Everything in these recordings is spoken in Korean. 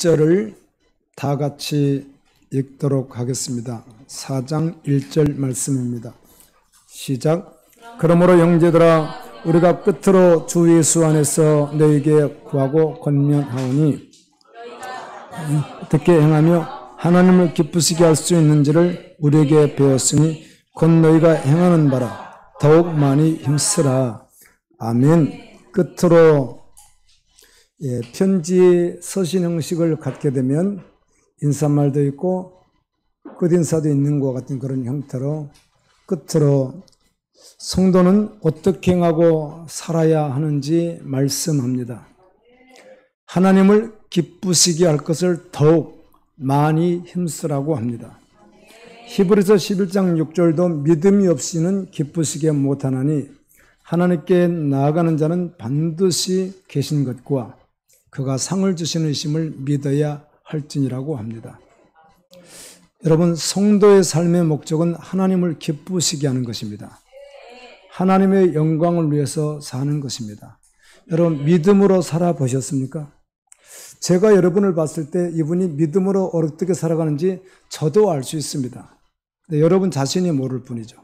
1절을 다 같이 읽도록 하겠습니다. 4장 1절 말씀입니다. 시작. 그러므로 형제들아 우리가 끝으로 주 예수 안에서 너희에게 구하고 권면하오니 어떻게 행하며 하나님을 기쁘시게 할 수 있는지를 우리에게 배웠으니 곧 너희가 행하는 바라 더욱 많이 힘쓰라. 아멘. 끝으로 편지 서신 형식을 갖게 되면 인사말도 있고 끝인사도 있는 것 같은 그런 형태로 끝으로 성도는 어떻게 행하고 살아야 하는지 말씀합니다. 하나님을 기쁘시게 할 것을 더욱 많이 힘쓰라고 합니다. 히브리서 11장 6절도 믿음이 없이는 기쁘시게 못하나니 하나님께 나아가는 자는 반드시 계신 것과 그가 상을 주시는 이심을 믿어야 할지니라고 합니다. 여러분, 성도의 삶의 목적은 하나님을 기쁘시게 하는 것입니다. 하나님의 영광을 위해서 사는 것입니다. 여러분, 믿음으로 살아보셨습니까? 제가 여러분을 봤을 때 이분이 믿음으로 어떻게 살아가는지 저도 알 수 있습니다. 근데 여러분 자신이 모를 뿐이죠.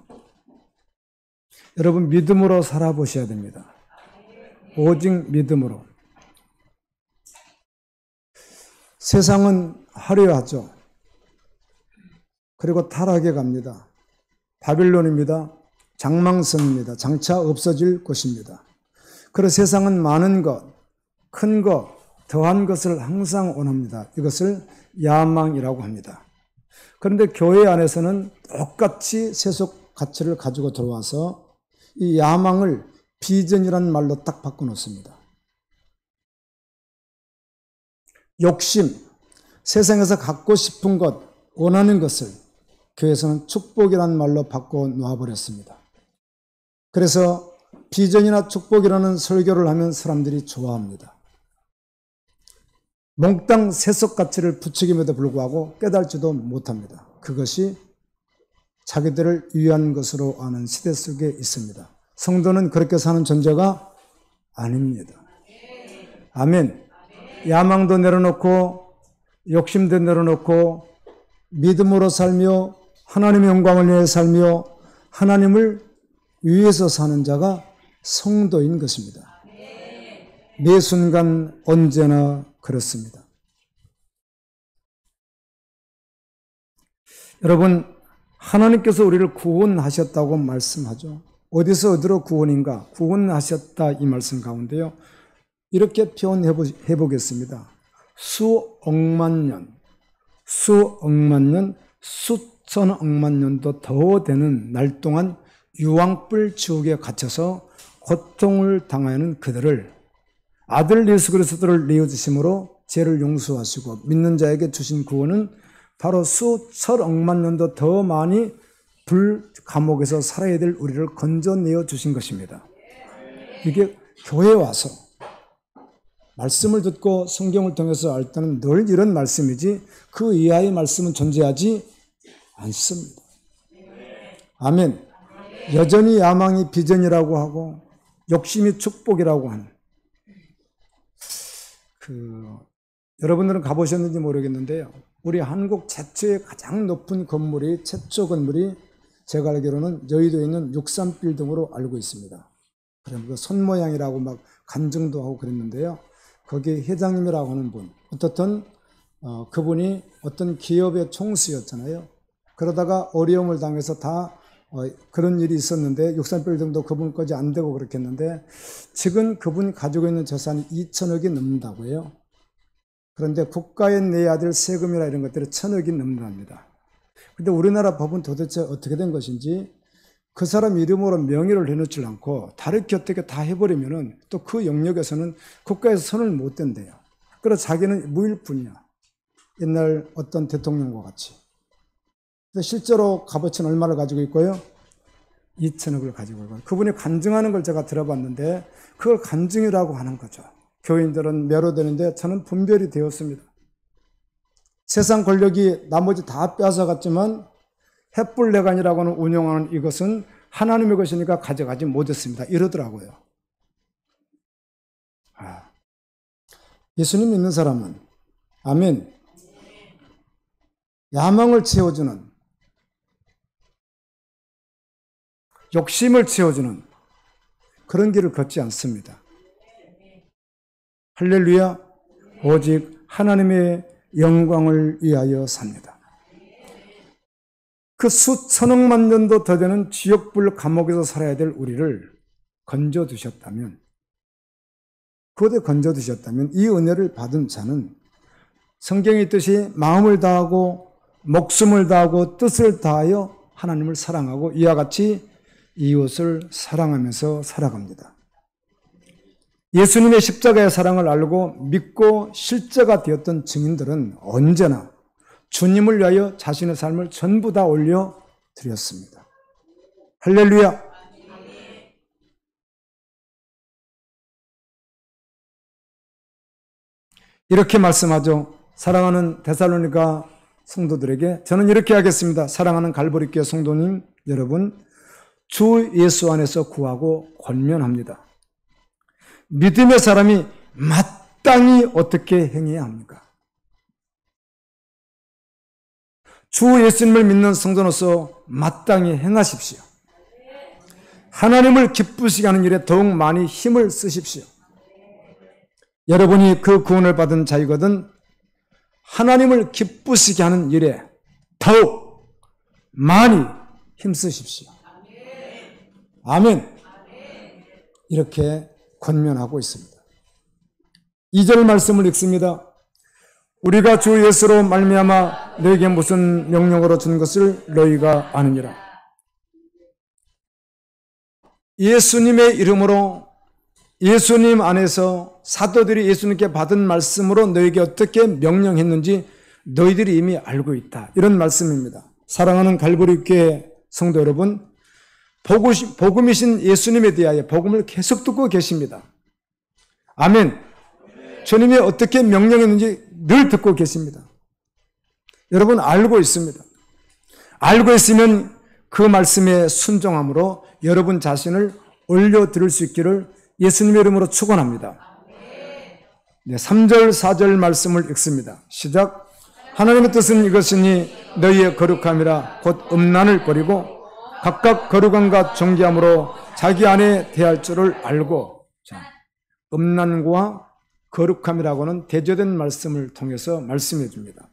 여러분, 믿음으로 살아보셔야 됩니다. 오직 믿음으로. 세상은 화려하죠. 그리고 타락해 갑니다. 바빌론입니다. 장망성입니다. 장차 없어질 곳입니다. 그래서 세상은 많은 것, 큰 것, 더한 것을 항상 원합니다. 이것을 야망이라고 합니다. 그런데 교회 안에서는 똑같이 세속 가치를 가지고 들어와서 이 야망을 비전이라는 말로 딱 바꿔놓습니다. 욕심, 세상에서 갖고 싶은 것, 원하는 것을 교회에서는 축복이라는 말로 바꿔놓아버렸습니다. 그래서 비전이나 축복이라는 설교를 하면 사람들이 좋아합니다. 몽땅 세속 가치를 부추김에도 불구하고 깨달지도 못합니다. 그것이 자기들을 위한 것으로 아는 시대 속에 있습니다. 성도는 그렇게 사는 존재가 아닙니다. 아멘. 야망도 내려놓고 욕심도 내려놓고 믿음으로 살며 하나님의 영광을 위해 살며 하나님을 위해서 사는 자가 성도인 것입니다. 매 순간 언제나 그렇습니다. 여러분, 하나님께서 우리를 구원하셨다고 말씀하죠. 어디서 어디로 구원인가? 구원하셨다 이 말씀 가운데요. 이렇게 표현해 보겠습니다. 수억만 년, 수천억만 년도 더 되는 날 동안 유황불 지옥에 갇혀서 고통을 당하는 그들을 아들 예수 그리스도를 내어주심으로 죄를 용서하시고 믿는 자에게 주신 구원은 바로 수천억만 년도 더 많이 불 감옥에서 살아야 될 우리를 건져내어 주신 것입니다. 이게 교회에 와서 말씀을 듣고 성경을 통해서 알 때는 늘 이런 말씀이지 그 이하의 말씀은 존재하지 않습니다. 아멘. 여전히 야망이 비전이라고 하고 욕심이 축복이라고 하는 여러분들은 가보셨는지 모르겠는데요. 우리 한국 최초의 가장 높은 건물이 최초 건물이 제가 알기로는 여의도에 있는 63빌딩으로 알고 있습니다. 그럼 그 손 모양이라고 막 간증도 하고 그랬는데요. 거기 회장님이라고 하는 분, 어떻든 그분이 어떤 기업의 총수였잖아요. 그러다가 어려움을 당해서 다 그런 일이 있었는데 63빌딩도 그분까지 안 되고 그렇게 했는데 지금 그분이 가지고 있는 재산이 2천억이 넘는다고 해요. 그런데 국가에 내야 될 세금이나 이런 것들이 1,000억이 넘는답니다. 근데 우리나라 법은 도대체 어떻게 된 것인지 그 사람 이름으로 명의를 해놓지 않고 다르게 어떻게 다 해버리면은 또 그 영역에서는 국가에서 손을 못 댄대요. 그래서 자기는 무일푼이야. 옛날 어떤 대통령과 같이. 실제로 값어치는 얼마를 가지고 있고요? 2천억을 가지고 있고요. 그분이 간증하는 걸 제가 들어봤는데 그걸 간증이라고 하는 거죠. 교인들은 매료되는데 저는 분별이 되었습니다. 세상 권력이 나머지 다 뺏어갔지만 햇불내간이라고 하는 운영하는 이것은 하나님의 것이니까 가져가지 못했습니다. 이러더라고요. 예수님 믿는 사람은 아멘. 야망을 채워주는, 욕심을 채워주는 그런 길을 걷지 않습니다. 할렐루야. 오직 하나님의 영광을 위하여 삽니다. 그 수천억만 년도 더 되는 지옥불 감옥에서 살아야 될 우리를 건져두셨다면, 그곳에 건져두셨다면 이 은혜를 받은 자는 성경에 있듯이 마음을 다하고 목숨을 다하고 뜻을 다하여 하나님을 사랑하고 이와 같이 이웃을 사랑하면서 살아갑니다. 예수님의 십자가의 사랑을 알고 믿고 실제가 되었던 증인들은 언제나 주님을 위하여 자신의 삶을 전부 다 올려드렸습니다. 할렐루야. 이렇게 말씀하죠. 사랑하는 데살로니가 성도들에게 저는 이렇게 하겠습니다. 사랑하는 갈보리교회 성도님 여러분, 주 예수 안에서 구하고 권면합니다. 믿음의 사람이 마땅히 어떻게 행해야 합니까? 주 예수님을 믿는 성도로서 마땅히 행하십시오. 하나님을 기쁘시게 하는 일에 더욱 많이 힘을 쓰십시오. 여러분이 그 구원을 받은 자이거든 하나님을 기쁘시게 하는 일에 더욱 많이 힘쓰십시오. 아멘. 이렇게 권면하고 있습니다. 2절 말씀을 읽습니다. 우리가 주 예수로 말미암아 너에게 무슨 명령으로 준 것을 너희가 아느니라. 예수님의 이름으로 예수님 안에서 사도들이 예수님께 받은 말씀으로 너에게 어떻게 명령했는지 너희들이 이미 알고 있다. 이런 말씀입니다. 사랑하는 갈보리교회 성도 여러분, 복음이신 예수님에 대하여 복음을 계속 듣고 계십니다. 아멘. 주님이 어떻게 명령했는지 늘 듣고 계십니다. 여러분 알고 있습니다. 알고 있으면 그 말씀에 순종함으로 여러분 자신을 올려드릴 수 있기를 예수님의 이름으로 축원합니다. 네, 3절 4절 말씀을 읽습니다. 시작. 하나님의 뜻은 이것이니 너희의 거룩함이라 곧 음란을 버리고 각각 거룩함과 정결함으로 자기 안에 대할 줄을 알고. 자, 음란과 거룩함이라고는 대조된 말씀을 통해서 말씀해 줍니다.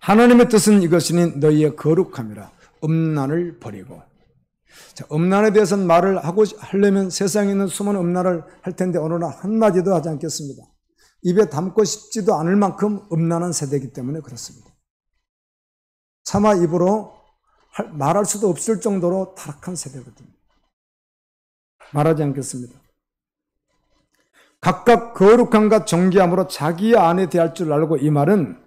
하나님의 뜻은 이것이니 너희의 거룩함이라 음란을 버리고. 자, 음란에 대해서는 말을 하려면 세상에 있는 수많은 음란을 할 텐데 어느 날 한마디도 하지 않겠습니다. 입에 담고 싶지도 않을 만큼 음란한 세대이기 때문에 그렇습니다. 차마 입으로 말할 수도 없을 정도로 타락한 세대거든요. 말하지 않겠습니다. 각각 거룩함과 정결함으로 자기 안에 대할 줄 알고, 이 말은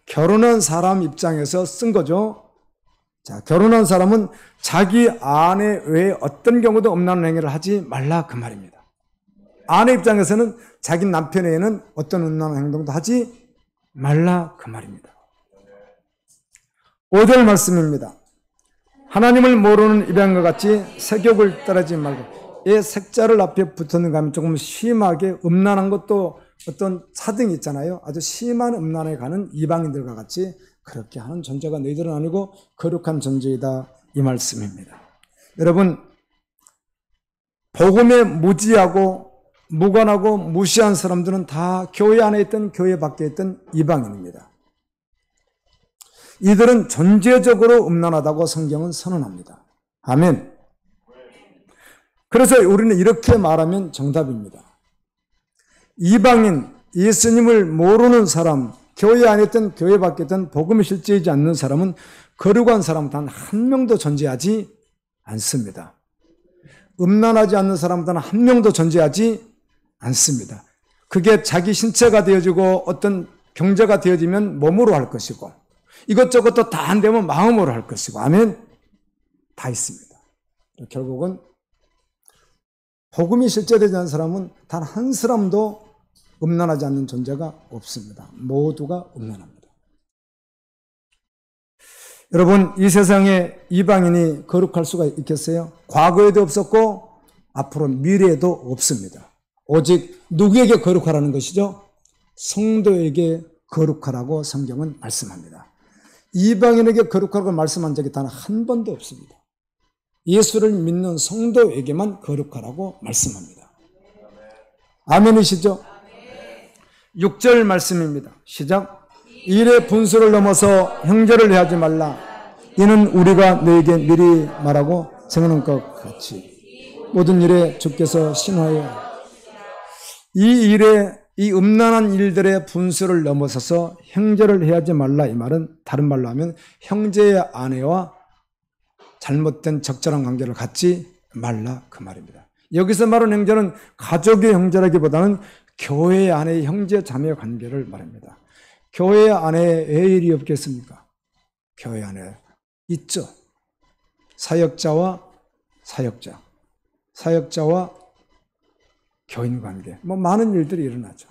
결혼한 사람 입장에서 쓴 거죠. 자, 결혼한 사람은 자기 아내 외에 어떤 경우도 음란한 행위를 하지 말라 그 말입니다. 아내 입장에서는 자기 남편 외에는 어떤 음란한 행동도 하지 말라 그 말입니다. 5절 말씀입니다. 하나님을 모르는 입양과 같이 색욕을 따르지 말고. 이 색자를 앞에 붙었는가 하면 조금 심하게 음란한 것도 어떤 사등이 있잖아요. 아주 심한 음란에 가는 이방인들과 같이 그렇게 하는 존재가 너희들은 아니고 거룩한 존재이다, 이 말씀입니다. 여러분, 복음에 무지하고 무관하고 무시한 사람들은 다 교회 안에 있던 교회 밖에 있던 이방인입니다. 이들은 전제적으로 음란하다고 성경은 선언합니다. 아멘. 그래서 우리는 이렇게 말하면 정답입니다. 이방인, 예수님을 모르는 사람, 교회 안에 있던 교회 밖에 있던 복음이 실제이지 않는 사람은 거룩한 사람 단 한 명도 존재하지 않습니다. 음란하지 않는 사람 단 한 명도 존재하지 않습니다. 그게 자기 신체가 되어지고 어떤 경제가 되어지면 몸으로 할 것이고 이것저것도 다 안 되면 마음으로 할 것이고, 아멘. 다 있습니다. 결국은 복음이 실제되지 않는 사람은 단 한 사람도 음란하지 않는 존재가 없습니다. 모두가 음란합니다. 여러분, 이 세상에 이방인이 거룩할 수가 있겠어요? 과거에도 없었고 앞으로 미래에도 없습니다. 오직 누구에게 거룩하라는 것이죠? 성도에게 거룩하라고 성경은 말씀합니다. 이방인에게 거룩하라고 말씀한 적이 단 한 번도 없습니다. 예수를 믿는 성도에게만 거룩하라고 말씀합니다. 아멘이시죠? 6절 말씀입니다. 시작. 일의 분수를 넘어서 형제를 해하지 말라. 이는 우리가 너에게 미리 말하고 정하는 것 같이 모든 일에 주께서 신하여 이 음란한 일들의 분수를 넘어서서 형제를 해하지 말라. 이 말은 다른 말로 하면 형제의 아내와 잘못된 적절한 관계를 갖지 말라 그 말입니다. 여기서 말하는 형제는 가족의 형제라기보다는 교회 안의 형제 자매 관계를 말합니다. 교회 안에 왜 일이 없겠습니까? 교회 안에 있죠. 사역자와 교인 관계, 많은 일들이 일어나죠.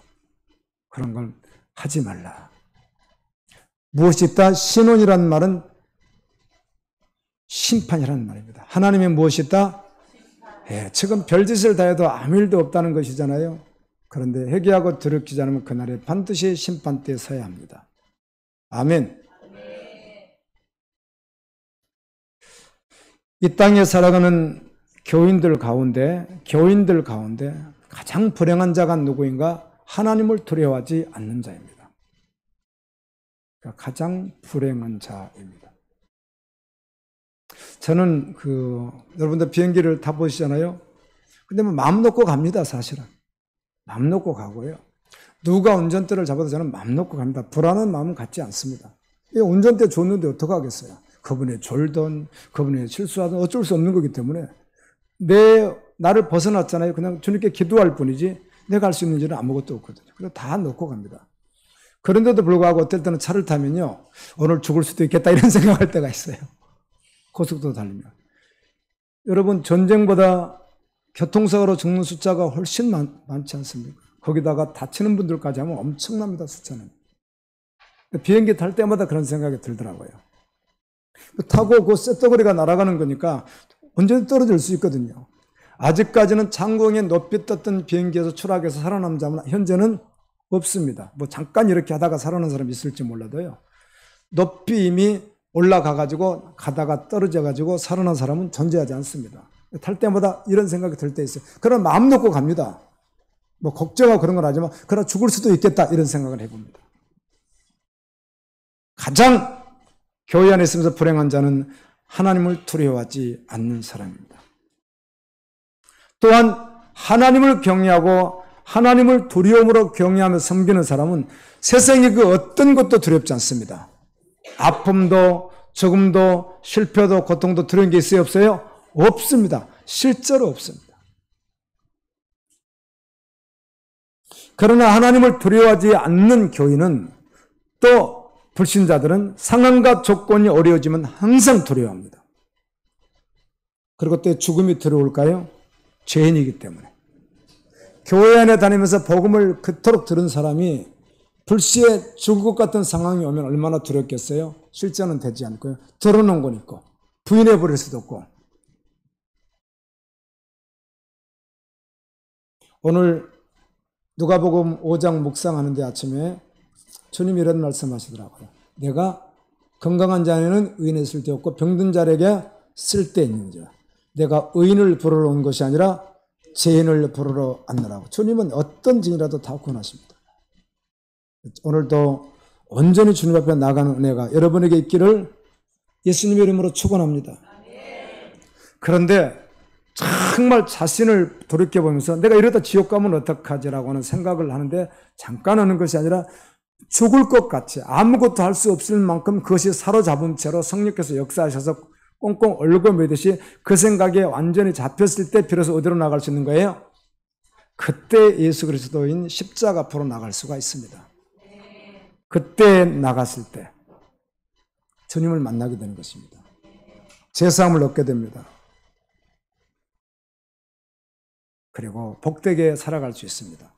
그런 걸 하지 말라. 무엇이 있다? 신혼이라는 말은 심판이라는 말입니다. 하나님의 무엇이 있다? 지금 별짓을 다 해도 아무 일도 없다는 것이잖아요. 그런데 회개하고 돌이키지 않으면 그날에 반드시 심판대에 서야 합니다. 아멘. 이 땅에 살아가는 교인들 가운데 가장 불행한 자가 누구인가? 하나님을 두려워하지 않는 자입니다. 그러니까 가장 불행한 자입니다. 저는 여러분들 비행기를 타보시잖아요. 근데 마음 놓고 갑니다, 사실은. 마음 놓고 가고요. 누가 운전대를 잡아도 저는 마음 놓고 갑니다. 불안한 마음은 갖지 않습니다. 운전대 줬는데 어떡하겠어요? 그분이 졸든, 그분이 실수하든 어쩔 수 없는 거기 때문에 나를 벗어났잖아요. 그냥 주님께 기도할 뿐이지 내가 할 수 있는 일은 아무것도 없거든요. 그래서 다 놓고 갑니다. 그런데도 불구하고 어떨 때는 차를 타면요. 오늘 죽을 수도 있겠다 이런 생각할 때가 있어요. 고속도로 달리면. 여러분 전쟁보다 교통사고로 죽는 숫자가 훨씬 많지 않습니까? 거기다가 다치는 분들까지 하면 엄청납니다. 숫자는. 비행기 탈 때마다 그런 생각이 들더라고요. 타고 그 쇳덩어리가 날아가는 거니까 언제든 떨어질 수 있거든요. 아직까지는 창공에 높이 떴던 비행기에서 추락해서 살아남은 자는 현재는 없습니다. 잠깐 이렇게 하다가 살아난 사람이 있을지 몰라도요. 높이 이미 올라가가지고 가다가 떨어져가지고 살아난 사람은 존재하지 않습니다. 탈 때마다 이런 생각이 들 때 있어요. 그럼 마음 놓고 갑니다. 걱정하고 그런 건 하지만 그러나 죽을 수도 있겠다 이런 생각을 해봅니다. 가장 교회 안에 있으면서 불행한 자는 하나님을 두려워하지 않는 사람입니다. 또한 하나님을 경외하고 하나님을 두려움으로 경외하며 섬기는 사람은 세상의 그 어떤 것도 두렵지 않습니다. 아픔도 죽음도 실패도 고통도 두려운 게 있어요? 없어요? 없습니다. 실제로 없습니다. 그러나 하나님을 두려워하지 않는 교인은 또 불신자들은 상황과 조건이 어려워지면 항상 두려워합니다. 그리고 또 죽음이 들어올까요? 죄인이기 때문에. 교회 안에 다니면서 복음을 그토록 들은 사람이 불시에 죽을 것 같은 상황이 오면 얼마나 두렵겠어요? 실제는 되지 않고요. 들어놓은 건 있고 부인해 버릴 수도 없고. 오늘 누가복음 5장 묵상하는데 아침에 주님이 이런 말씀하시더라고요. 내가 건강한 자에는 의인의 쓸데없고 병든 자에게 쓸데있는지라. 내가 의인을 부르러 온 것이 아니라 죄인을 부르러 왔느라고. 주님은 어떤 증이라도 다 구원하십니다. 오늘도 온전히 주님 앞에 나가는 은혜가 여러분에게 있기를 예수님의 이름으로 축원합니다. 그런데 정말 자신을 돌이켜보면서 내가 이러다 지옥 가면 어떡하지라고 하는 생각을 하는데 잠깐 하는 것이 아니라 죽을 것 같이 아무것도 할 수 없을 만큼 그것이 사로잡은 채로 성령께서 역사하셔서 꽁꽁 얼고 매듯이 그 생각에 완전히 잡혔을 때 비로소 어디로 나갈 수 있는 거예요? 그때 예수 그리스도인 십자가 앞으로 나갈 수가 있습니다. 그때 나갔을 때 주님을 만나게 되는 것입니다. 제사함을 얻게 됩니다. 그리고 복되게 살아갈 수 있습니다.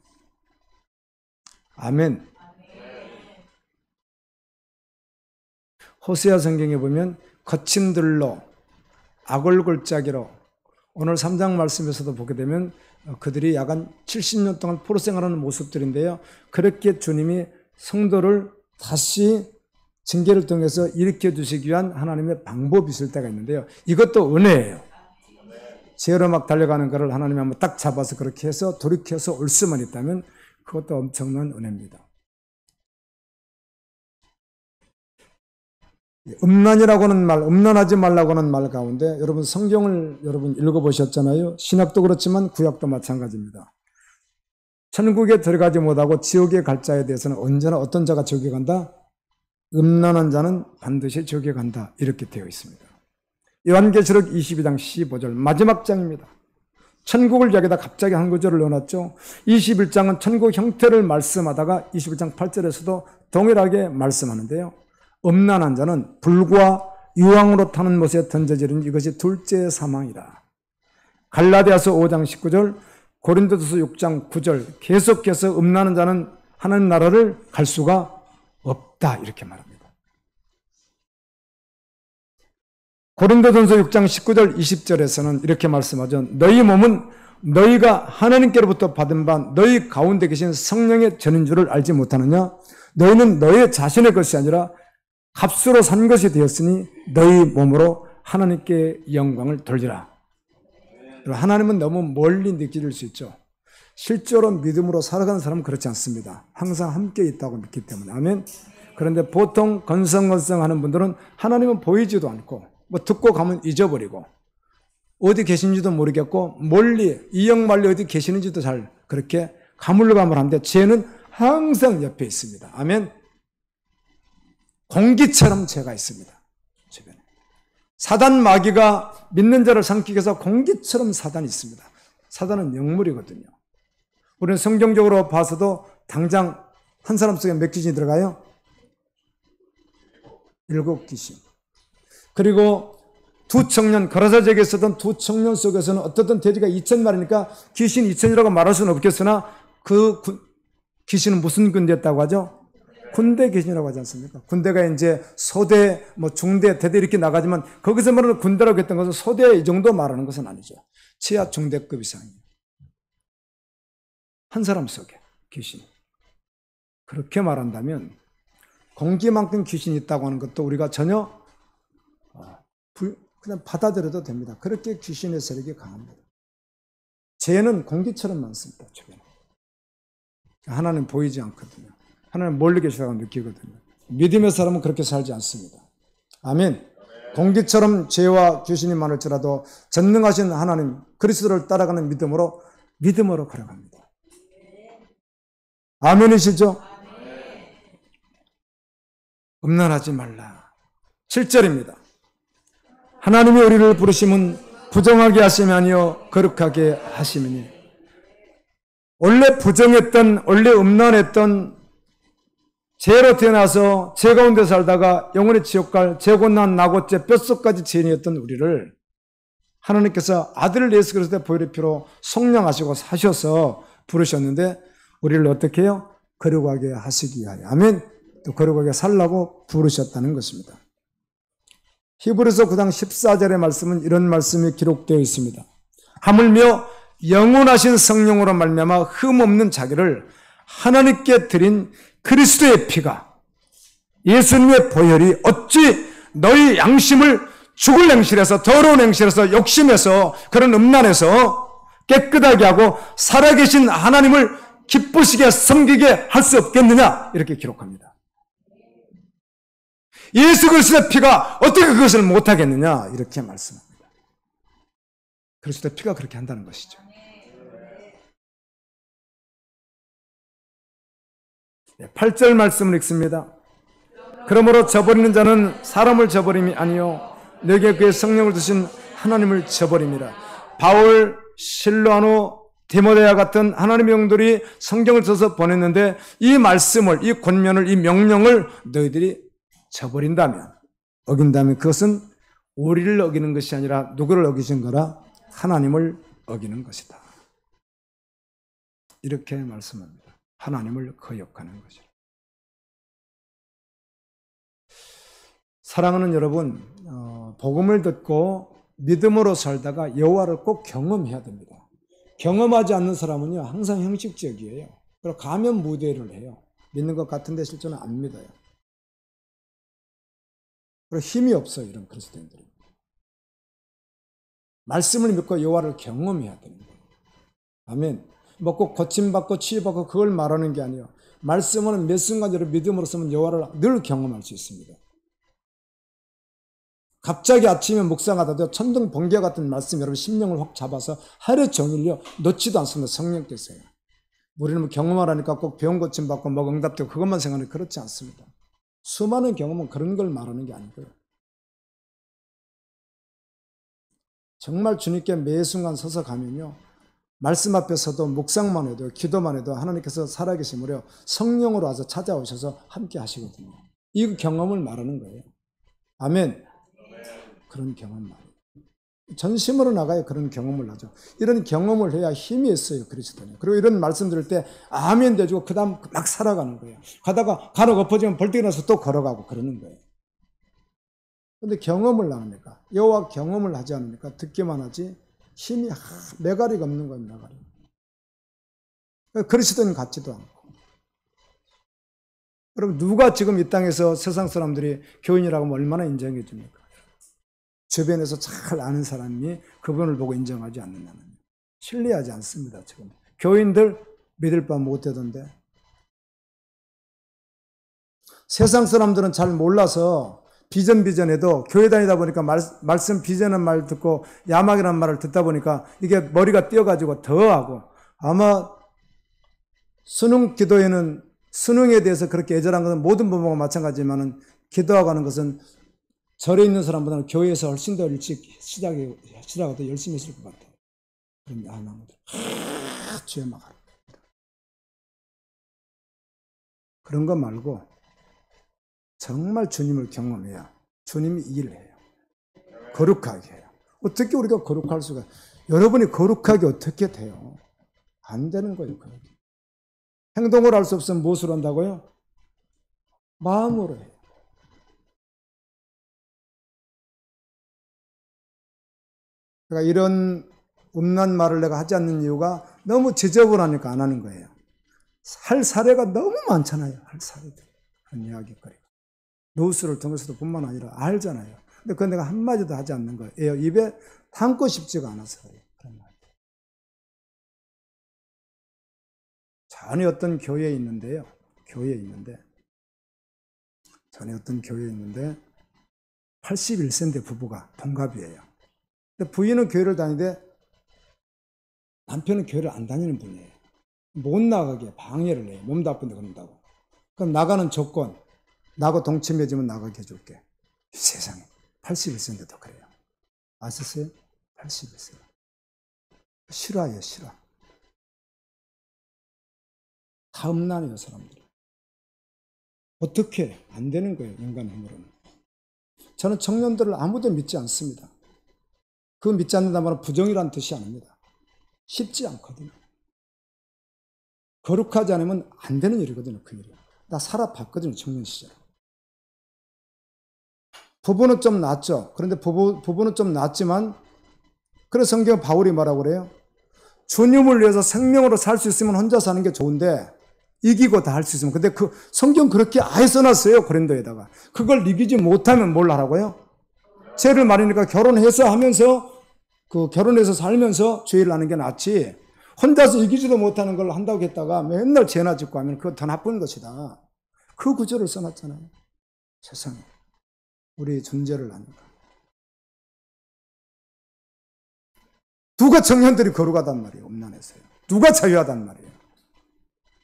아멘. 호세아 성경에 보면 거친 들로 악을 골짜기로 오늘 3장 말씀에서도 보게 되면 그들이 약 한 70년 동안 포로 생활하는 모습들인데요. 그렇게 주님이 성도를 다시 징계를 통해서 일으켜 주시기 위한 하나님의 방법이 있을 때가 있는데요. 이것도 은혜예요. 죄로 막 달려가는 것을 하나님이 한번 딱 잡아서 그렇게 해서 돌이켜서 올 수만 있다면 그것도 엄청난 은혜입니다. 음란이라고 하는 말, 음란하지 말라고 하는 말 가운데 여러분 성경을 여러분 읽어보셨잖아요. 신약도 그렇지만 구약도 마찬가지입니다. 천국에 들어가지 못하고 지옥에 갈 자에 대해서는 언제나 어떤 자가 지옥에 간다? 음란한 자는 반드시 지옥에 간다. 이렇게 되어 있습니다. 요한계시록 22장 15절 마지막 장입니다. 천국을 여기다 갑자기 한 구절을 넣어놨죠. 21장은 천국 형태를 말씀하다가 21장 8절에서도 동일하게 말씀하는데요. 음란한 자는 불과 유황으로 타는 못에 던져지는 이것이 둘째 사망이라. 갈라디아서 5장 19절, 고린도서 6장 9절 계속해서 음란한 자는 하나님 나라를 갈 수가 없다 이렇게 말합니다. 고린도전서 6장 19절 20절에서는 이렇게 말씀하죠. 너희 몸은 너희가 하나님께로부터 받은 바 너희 가운데 계신 성령의 전인 줄을 알지 못하느냐? 너희는 너희 자신의 것이 아니라 값으로 산 것이 되었으니 너희 몸으로 하나님께 영광을 돌리라. 하나님은 너무 멀리 느낄 수 있죠. 실제로 믿음으로 살아가는 사람은 그렇지 않습니다. 항상 함께 있다고 믿기 때문에. 아멘. 그런데 보통 건성건성하는 분들은 하나님은 보이지도 않고 뭐 듣고 가면 잊어버리고 어디 계신지도 모르겠고 멀리 이역말리 어디 계시는지도 잘 그렇게 가물가물한데 죄는 항상 옆에 있습니다. 아멘. 공기처럼 죄가 있습니다. 주변에. 사단 마귀가 믿는 자를 삼키기 위해서 공기처럼 사단이 있습니다. 사단은 영물이거든요. 우리는 성경적으로 봐서도 당장 한 사람 속에 몇 귀신이 들어가요? 7귀신. 그리고 두 청년, 거라사지역에 있었던 두 청년 속에서는 어떻든 돼지가 2000마리니까 귀신 2000이라고 말할 수는 없겠으나 그 귀신은 무슨 군대였다고 하죠? 군대 귀신이라고 하지 않습니까? 군대가 이제 소대, 뭐 중대, 대대 이렇게 나가지만 거기서 말하는 군대라고 했던 것은 소대 이 정도 말하는 것은 아니죠. 지하 중대급 이상이에요. 한 사람 속에 귀신. 그렇게 말한다면 공기만큼 귀신이 있다고 하는 것도 우리가 전혀 그냥 받아들여도 됩니다. 그렇게 귀신의 세력이 강합니다. 죄는 공기처럼 많습니다. 주변에. 하나님 보이지 않거든요. 하나님 멀리 계시다고 느끼거든요. 믿음의 사람은 그렇게 살지 않습니다. 아멘. 공기처럼 죄와 귀신이 많을지라도 전능하신 하나님 그리스도를 따라가는 믿음으로 걸어갑니다. 아멘이시죠? 음란하지 말라. 7절입니다. 하나님이 우리를 부르심은 부정하게 하심이 아니요 거룩하게 하심이니. 원래 부정했던, 원래 음란했던 죄로 태어나서 죄 가운데 살다가 영원히 지옥 갈 죄곤난 나고죄 뼛속까지 죄인이었던 우리를 하나님께서 아들 예수 그리스도의 보혈의 피로 속량하시고 사셔서 부르셨는데 우리를 어떻게 해요? 거룩하게 하시기 위하여. 아멘. 또 거룩하게 살라고 부르셨다는 것입니다. 히브리서 9장 14절의 말씀은 이런 말씀이 기록되어 있습니다. 하물며 영원하신 성령으로 말미암아 흠없는 자기를 하나님께 드린 그리스도의 피가 예수님의 보혈이 어찌 너희 양심을 죽을 행실에서 더러운 행실에서 욕심에서 그런 음란에서 깨끗하게 하고 살아계신 하나님을 기쁘시게 섬기게 할 수 없겠느냐 이렇게 기록합니다. 예수 그리스도의 피가 어떻게 그것을 못하겠느냐 이렇게 말씀합니다. 그리스도의 피가 그렇게 한다는 것이죠. 8절 말씀을 읽습니다. 그러므로 저버리는 자는 사람을 저버림이 아니요 내게 그의 성령을 주신 하나님을 저버림이라. 바울, 실로아노, 디모데와 같은 하나님의 영들이 성경을 써서 보냈는데 이 말씀을, 이 권면을, 이 명령을 너희들이 저버린다면, 어긴다면 그것은 우리를 어기는 것이 아니라 누구를 어기신 거라? 하나님을 어기는 것이다. 이렇게 말씀합니다. 하나님을 거역하는 것이다. 사랑하는 여러분, 복음을 듣고 믿음으로 살다가 여호와를 꼭 경험해야 됩니다. 경험하지 않는 사람은요, 항상 형식적이에요. 그리고 가면 무대를 해요. 믿는 것 같은데 실제는 안 믿어요. 그리고 힘이 없어요, 이런 그리스도인들은. 말씀을 믿고 여호와를 경험해야 되는 거예요. 아멘. 뭐 꼭 고침받고 치유받고 그걸 말하는 게 아니에요. 말씀은 몇 순간 여러분 믿음으로 쓰면 여호와를 늘 경험할 수 있습니다. 갑자기 아침에 묵상하다도 천둥 번개 같은 말씀 여러분 심령을 확 잡아서 하루 종일요 놓지도 않습니다. 성령께서요. 우리는 뭐 경험하라니까 꼭 병 고침받고 뭐 응답되고 그것만 생각하는 그렇지 않습니다. 수많은 경험은 그런 걸 말하는 게 아니고요. 정말 주님께 매 순간 서서 가면요. 말씀 앞에 서도 묵상만 해도 기도만 해도 하나님께서 살아계심으로 성령으로 와서 찾아오셔서 함께 하시거든요. 이 경험을 말하는 거예요. 아멘. 그런 경험 말이에요. 전심으로 나가야 그런 경험을 하죠. 이런 경험을 해야 힘이 있어요, 그리스도는. 그리고 이런 말씀 들을 때 아멘 대주고 그 다음 막 살아가는 거예요. 가다가 간혹 엎어지면 벌떡 일어나서 또 걸어가고 그러는 거예요. 근데 경험을 안 하니까, 여호와 경험을 하지 않으니까 듣기만 하지 힘이 메가리가 없는 거예요, 메가리. 그리스도인 같지도 않고. 여러분 누가 지금 이 땅에서 세상 사람들이 교인이라고 하면 얼마나 인정해 줍니까? 주변에서 잘 아는 사람이 그분을 보고 인정하지 않는다는, 신뢰하지 않습니다. 지금 교인들 믿을 바 못되던데, 세상 사람들은 잘 몰라서 비전해도 교회 다니다 보니까 말씀 비전한 말 듣고 야막이라는 말을 듣다 보니까 이게 머리가 띄어가지고 더 하고, 아마 수능 기도에는 수능에 대해서 그렇게 애절한 것은 모든 부모가 마찬가지지만은 기도하고 하는 것은 절에 있는 사람보다는 교회에서 훨씬 더 일찍 시작하고 열심히 했을 것 같아요. 그런 야망들. 주에 막 하는. 그런 거 말고 정말 주님을 경험해야 주님이 일을 해요. 거룩하게 해요. 어떻게 우리가 거룩할 수가, 여러분이 거룩하게 어떻게 돼요? 안 되는 거예요. 그렇게. 행동을 할 수 없으면 무엇으로 한다고요? 마음으로 해요. 그러니까 이런 음란 말을 내가 하지 않는 이유가 너무 지저분하니까 안 하는 거예요. 할 사례가 너무 많잖아요. 할 사례들. 그런 이야기거리가. 뉴스를 통해서도 뿐만 아니라 알잖아요. 근데 그건 내가 한마디도 하지 않는 거예요. 입에 담고 싶지가 않아서 그래요. 그런 말. 전에 어떤 교회에 있는데 전에 어떤 교회에 있는데 81세인데 부부가 동갑이에요. 근데 부인은 교회를 다니는데 남편은 교회를 안 다니는 분이에요. 못 나가게 방해를 해요. 몸도 아픈데 그런다고. 그럼 나가는 조건, 나하고 동침해지면 나가게 해줄게. 세상에 81세인데도 그래요. 아셨어요? 81세. 실화예요, 실화. 다 음란해요, 사람들. 어떻게 안 되는 거예요, 인간 힘으로는. 저는 청년들을 아무도 믿지 않습니다. 그 믿지 않는다는 말은 부정이라는 뜻이 아닙니다. 쉽지 않거든요. 거룩하지 않으면 안 되는 일이거든요, 그 일이. 나 살아봤거든요, 청년 시절. 부부는 좀 낫죠. 그런데 부부는 좀 낫지만, 그래서 성경 바울이 뭐라고 그래요? 주님을 위해서 생명으로 살 수 있으면 혼자 사는 게 좋은데, 이기고 다 할 수 있으면. 근데 그 성경 그렇게 아예 써놨어요, 고린도에다가. 그걸 이기지 못하면 뭘 하라고요? 죄를 말하니까 결혼해서 하면서, 결혼해서 살면서 죄를 하는 게 낫지, 혼자서 이기지도 못하는 걸 한다고 했다가 맨날 죄나 짓고 하면 그거 더 나쁜 것이다. 그 구절을 써놨잖아요. 세상에. 우리 존재를 아니까. 누가 청년들이 거룩하단 말이에요. 음란해서요. 누가 자유하단 말이에요.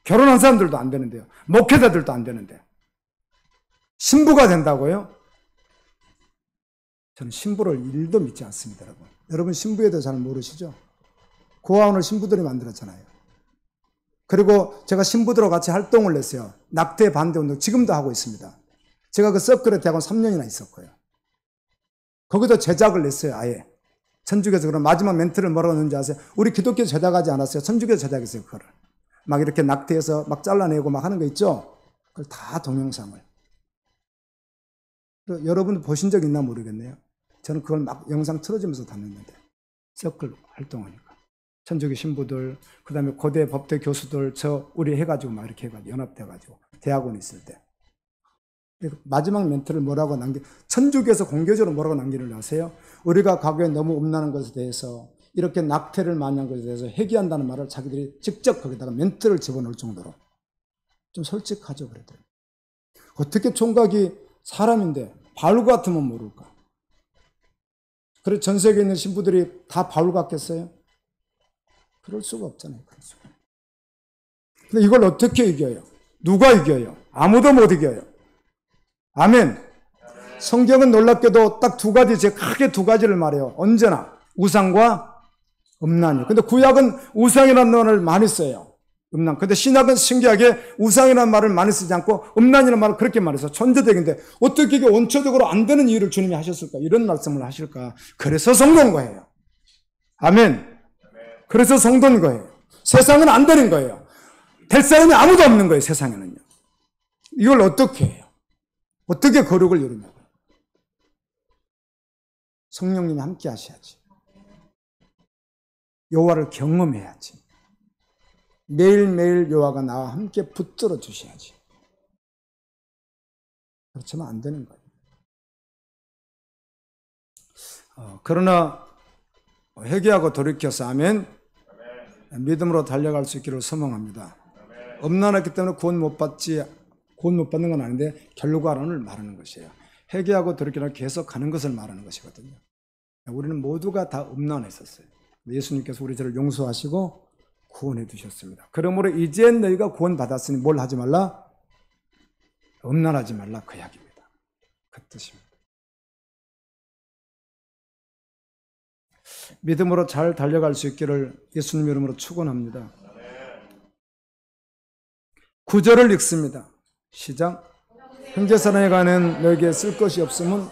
결혼한 사람들도 안 되는데요. 목회자들도 안 되는데. 신부가 된다고요? 저는 신부를 1도 믿지 않습니다, 여러분. 여러분 신부에 대해 잘 모르시죠? 고아원을 신부들이 만들었잖아요. 그리고 제가 신부들하고 같이 활동을 했어요. 낙태 반대 운동 지금도 하고 있습니다. 제가 그 서클에 대학원 3년이나 있었고요. 거기도 제작을 냈어요, 아예. 천주교에서 그런 마지막 멘트를 뭐라고 했는지 아세요? 우리 기독교 제작하지 않았어요. 천주교 제작했어요, 그거를. 막 이렇게 낙태해서 막 잘라내고 막 하는 거 있죠? 그걸 다 동영상을. 여러분 보신 적 있나 모르겠네요. 저는 그걸 막 영상 틀어주면서 다녔는데. 서클 활동하니까. 천주교 신부들, 그 다음에 고대 법대 교수들, 우리 해가지고 막 이렇게 해가지고 연합돼가지고 대학원 있을 때. 마지막 멘트를 뭐라고 천주교에서 공개적으로 뭐라고 남기를 아세요? 우리가 과거에 너무 음란한 것에 대해서 이렇게 낙태를 많이 한 것에 대해서 회개한다는 말을 자기들이 직접 거기다가 멘트를 집어넣을 정도로 좀 솔직하죠, 그래도. 어떻게 총각이 사람인데 바울 같으면 모를까? 그래 전 세계에 있는 신부들이 다 바울 같겠어요? 그럴 수가 없잖아요. 그럴 수가. 근데 이걸 어떻게 이겨요? 누가 이겨요? 아무도 못 이겨요. 아멘. 성경은 놀랍게도 딱 두 가지, 제가 크게 두 가지를 말해요. 언제나 우상과 음란이요. 근데 구약은 우상이라는 말을 많이 써요. 음란. 근데 신약은 신기하게 우상이라는 말을 많이 쓰지 않고 음란이라는 말을 그렇게 많이 써요. 천재적인데 어떻게 이게 원초적으로 안 되는 이유를 주님이 하셨을까? 이런 말씀을 하실까? 그래서 성도인 거예요. 아멘. 그래서 성도인 거예요. 세상은 안 되는 거예요. 될 사람이 아무도 없는 거예요, 세상에는요. 이걸 어떻게 해요? 어떻게 거룩을 이루냐고. 성령님이 함께 하셔야지. 여호와를 경험해야지. 매일매일 여호와가 나와 함께 붙들어 주셔야지. 그렇지만 안 되는 거예요. 그러나 회개하고 돌이켜서 아멘. 믿음으로 달려갈 수 있기를 소망합니다. 음란했기 때문에 구원 못 받는 건 아닌데 결과론을 말하는 것이에요. 회개하고 돌이키려 계속 가는 것을 말하는 것이거든요. 우리는 모두가 다 음란했었어요. 예수님께서 우리 죄를 용서하시고 구원해 주셨습니다. 그러므로 이제 너희가 구원 받았으니 뭘 하지 말라? 음란하지 말라, 그 이야기입니다. 그 뜻입니다. 믿음으로 잘 달려갈 수 있기를 예수님 이름으로 축원합니다. 9절을 읽습니다. 시작. 형제사랑에 관한 너에게 쓸 것이 없으면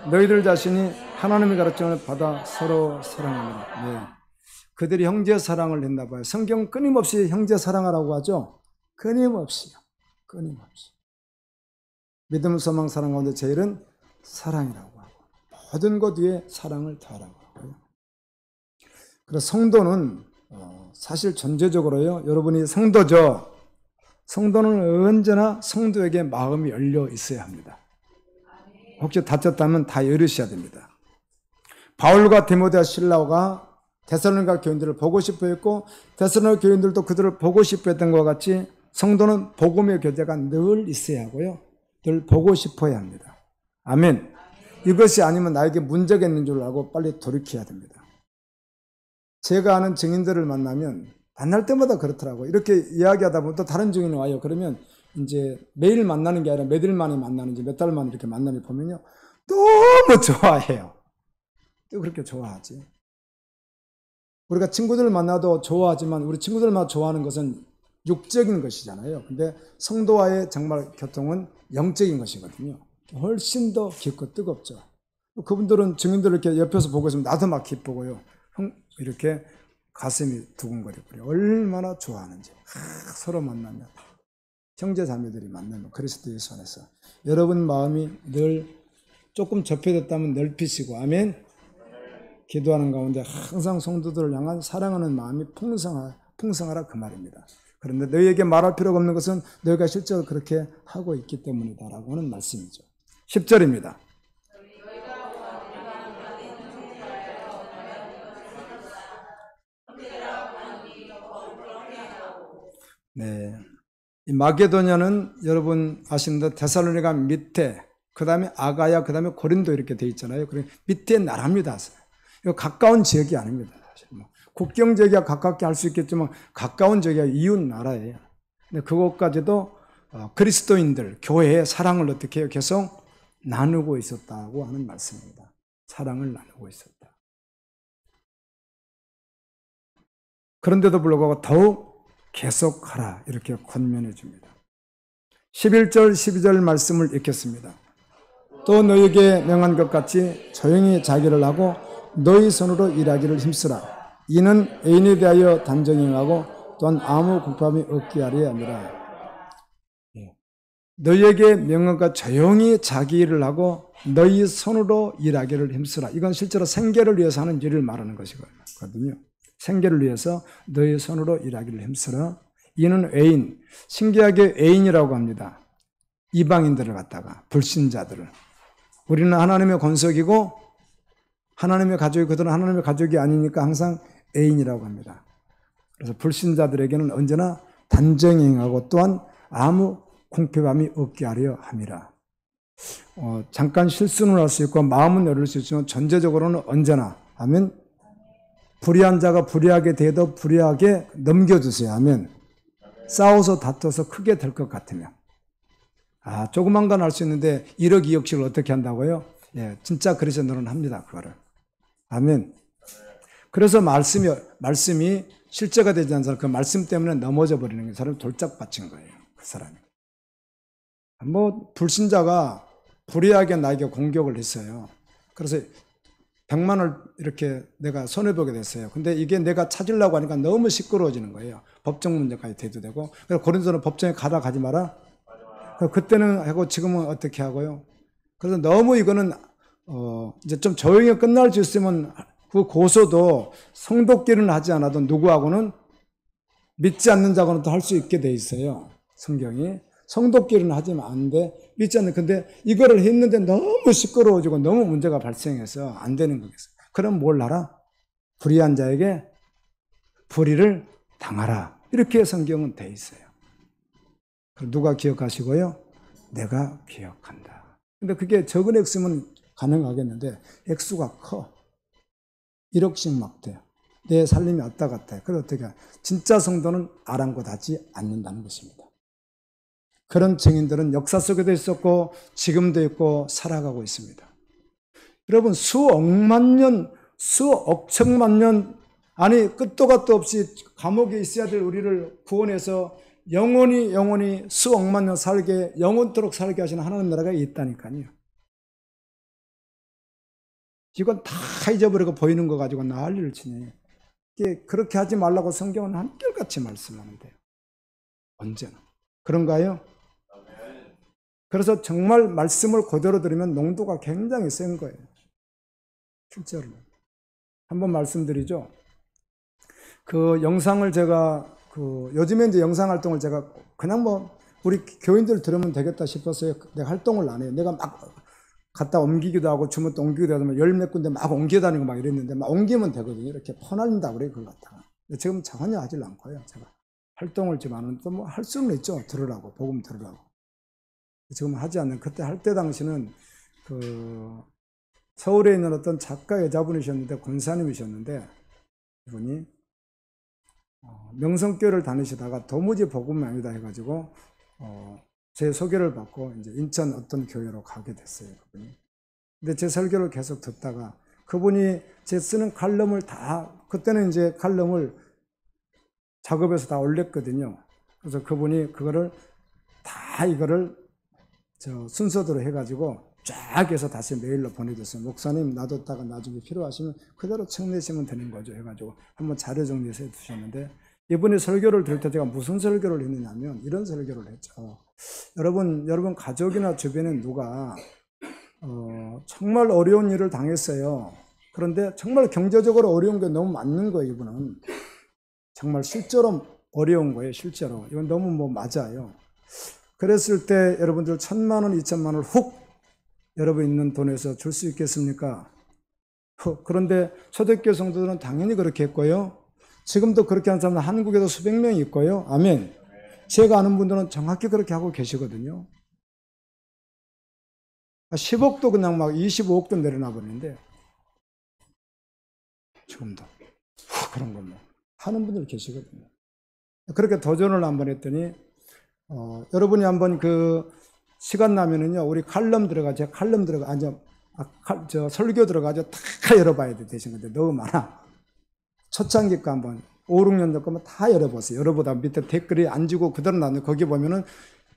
너희들 자신이 하나님의 가르침을 받아 서로 사랑하라. 네. 그들이 형제사랑을 했나 봐요. 성경 끊임없이 형제사랑하라고 하죠. 끊임없이요. 끊임없이. 믿음, 소망, 사랑 가운데 제일은 사랑이라고 하고 모든 것 위에 사랑을 더하라고 하고요. 그래서 성도는 사실 전제적으로요. 여러분이 성도죠. 성도는 언제나 성도에게 마음이 열려 있어야 합니다. 혹시 다쳤다면 다 열으셔야 됩니다. 바울과 디모데와 실라가 데살로니가 교인들을 보고 싶어 했고 데살로니가 교인들도 그들을 보고 싶어 했던 것과 같이 성도는 복음의 교제가 늘 있어야 하고요. 늘 보고 싶어야 합니다. 아멘. 이것이 아니면 나에게 문제가 있는 줄 알고 빨리 돌이켜야 됩니다. 제가 아는 증인들을 만날 때마다 그렇더라고요. 이렇게 이야기하다 보면 또 다른 증인이 와요. 그러면 이제 매일 만나는 게 아니라 몇 일 만에 만나는지 몇 달 만에 이렇게 만나는 보면요. 너무 좋아해요. 또 그렇게 좋아하지. 우리가 친구들을 만나도 좋아하지만 우리 친구들만 좋아하는 것은 육적인 것이잖아요. 근데 성도와의 정말 교통은 영적인 것이거든요. 훨씬 더 깊고 뜨겁죠. 그분들은 증인들을 이렇게 옆에서 보고 있으면 나도 막 기쁘고요. 이렇게 가슴이 두근거리고요. 얼마나 좋아하는지. 서로 만나면 형제 자매들이 만나면 그리스도 예수 안에서 여러분 마음이 늘 조금 좁혀졌다면 넓히시고 아멘. 기도하는 가운데 항상 성도들을 향한 사랑하는 마음이 풍성하라 그 말입니다. 그런데 너희에게 말할 필요가 없는 것은 너희가 실제로 그렇게 하고 있기 때문이다라고 하는 말씀이죠. 10절입니다. 네, 이 마게도냐는 여러분 아시는 듯 데살로니가 밑에, 그 다음에 아가야, 그 다음에 고린도 이렇게 돼 있잖아요. 그래 밑에 나라입니다. 이거 가까운 지역이 아닙니다. 사실 국경 지역이야 가깝게 할 수 있겠지만 가까운 지역이야 이웃 나라예요. 근데 그것까지도 그리스도인들 교회의 사랑을 어떻게 해요? 계속 나누고 있었다고 하는 말씀입니다. 사랑을 나누고 있었다. 그런데도 불구하고 더욱 계속하라 이렇게 권면해 줍니다. 11절 12절 말씀을 읽겠습니다. 또 너희에게 명한 것 같이 조용히 자기를 하고 너희 손으로 일하기를 힘쓰라. 이는 애인에 대하여 단정행하고 또한 아무 국밥이 없게 하려 함이라. 너희에게 명한 것 조용히 자기 일을 하고 너희 손으로 일하기를 힘쓰라. 이건 실제로 생계를 위해서 하는 일을 말하는 것이거든요. 생계를 위해서 너의 손으로 일하기를 힘쓰라. 이는 애인, 신기하게 애인이라고 합니다. 이방인들을 갖다가, 불신자들을. 우리는 하나님의 권속이고 하나님의 가족이, 그들은 하나님의 가족이 아니니까 항상 애인이라고 합니다. 그래서 불신자들에게는 언제나 단정히 행하고 또한 아무 궁핍함이 없게 하려 함이라. 잠깐 실수는 할 수 있고 마음은 열릴 수 있지만 전제적으로는 언제나 하면 불의한 자가 불의하게 돼도 불의하게 넘겨주세요 하면 싸워서 다퉈서 크게 될 것 같으면 조그만 건 할 수 있는데 1억 2억씩을 어떻게 한다고요? 예, 진짜 그래서 너는 합니다. 그거를. 아멘. 그래서 말씀이 실제가 되지 않는 사람, 그 말씀 때문에 넘어져 버리는 게 사람이 돌짝받친 거예요. 그 사람이. 불신자가 불의하게 나에게 공격을 했어요. 그래서 100만 원을 이렇게 내가 손해보게 됐어요. 근데 이게 내가 찾으려고 하니까 너무 시끄러워지는 거예요. 법정 문제까지 대두되고. 그래서 고린도는 법정에 가지 마라. 그때는 하고 지금은 어떻게 하고요? 그래서 너무 이거는 이제 좀 조용히 끝날 수 있으면 그 고소도 성도끼리는 하지 않아도 누구하고는 믿지 않는 자고는 또 할 수 있게 돼 있어요. 성경이. 성도끼리는 하지만 안 돼. 믿지 않는. 근데 이거를 했는데 너무 시끄러워지고 너무 문제가 발생해서 안 되는 거겠어요. 그럼 뭘 하라? 불의한 자에게 불의를 당하라. 이렇게 성경은 돼 있어요. 누가 기억하시고요? 내가 기억한다. 근데 그게 적은 액수면 가능하겠는데 액수가 커. 1억씩 막 돼요. 내 살림이 왔다 갔다 해요. 그래서 어떻게 진짜 성도는 아랑곳하지 않는다는 것입니다. 그런 증인들은 역사 속에도 있었고 지금도 있고 살아가고 있습니다. 여러분 수억만 년, 수억천만 년 아니 끝도 갓도 없이 감옥에 있어야 될 우리를 구원해서 영원히 수억만 년 살게 영원토록 살게 하시는 하나님 나라가 있다니까요. 이건 다 잊어버리고 보이는 거 가지고 난리를 치니 이게 그렇게 하지 말라고 성경은 한결같이 말씀하는데요. 언제나. 그런가요? 그래서 정말 말씀을 그대로 들으면 농도가 굉장히 센 거예요. 실제로. 한번 말씀드리죠. 그 영상을 제가 요즘에 이제 영상 활동을 제가 그냥 우리 교인들 들으면 되겠다 싶었어요. 내가 활동을 안 해요. 내가 막 갖다 옮기기도 하고 주문도 옮기기도 하고 열 몇 군데 막 옮겨다니고 막 이랬는데 막 옮기면 되거든요. 이렇게 퍼날린다 그래요. 그걸 갖다가. 지금 전혀 하질 않고요. 제가 활동을 지금 안 하는데 뭐 할 수는 있죠. 들으라고. 복음 들으라고. 지금 하지 않는 그때 할 때 당시는 서울에 있는 어떤 작가 여자분이셨는데 권사님이셨는데 이분이 명성교회를 다니시다가 도무지 복음이 아니다 해가지고 제 소개를 받고 이제 인천 어떤 교회로 가게 됐어요. 그분이. 근데 제 설교를 계속 듣다가 그분이 제 쓰는 칼럼을 그때는 이제 칼럼을 작업해서 다 올렸거든요. 그래서 그분이 그거를 이거를 순서대로 해가지고 쫙 해서 다시 메일로 보내줬어요. 목사님 놔뒀다가 나중에 필요하시면 그대로 청내시면 되는 거죠 해가지고 한번 자료 정리해서 두셨는데 이분이 설교를 들을 때 제가 무슨 설교를 했느냐면 이런 설교를 했죠. 여러분 가족이나 주변에 누가 정말 어려운 일을 당했어요. 그런데 정말 경제적으로 어려운 게 너무 많은 거예요. 이분은 정말 실제로 어려운 거예요. 실제로 이건 너무 맞아요. 그랬을 때 여러분들 1,000만 원, 2,000만 원을 훅 여러분 있는 돈에서 줄 수 있겠습니까? 그런데 초대교회 성도들은 당연히 그렇게 했고요. 지금도 그렇게 하는 사람은 한국에도 수백 명이 있고요. 아멘. 제가 아는 분들은 정확히 그렇게 하고 계시거든요. 10억도 그냥 막 25억도 내려놔 버리는데 지금도 그런 거 하는 분들 계시거든요. 그렇게 도전을 한번 했더니 여러분이 한번 시간 나면은요, 우리 칼럼 들어가죠. 설교 들어가죠. 다 열어봐야 돼, 되신 건데, 너무 많아. 초창기 거 한번, 5, 6년 전 거면 다 열어보세요. 열어보다 밑에 댓글이 안 지고 그대로 나왔는데, 거기 보면은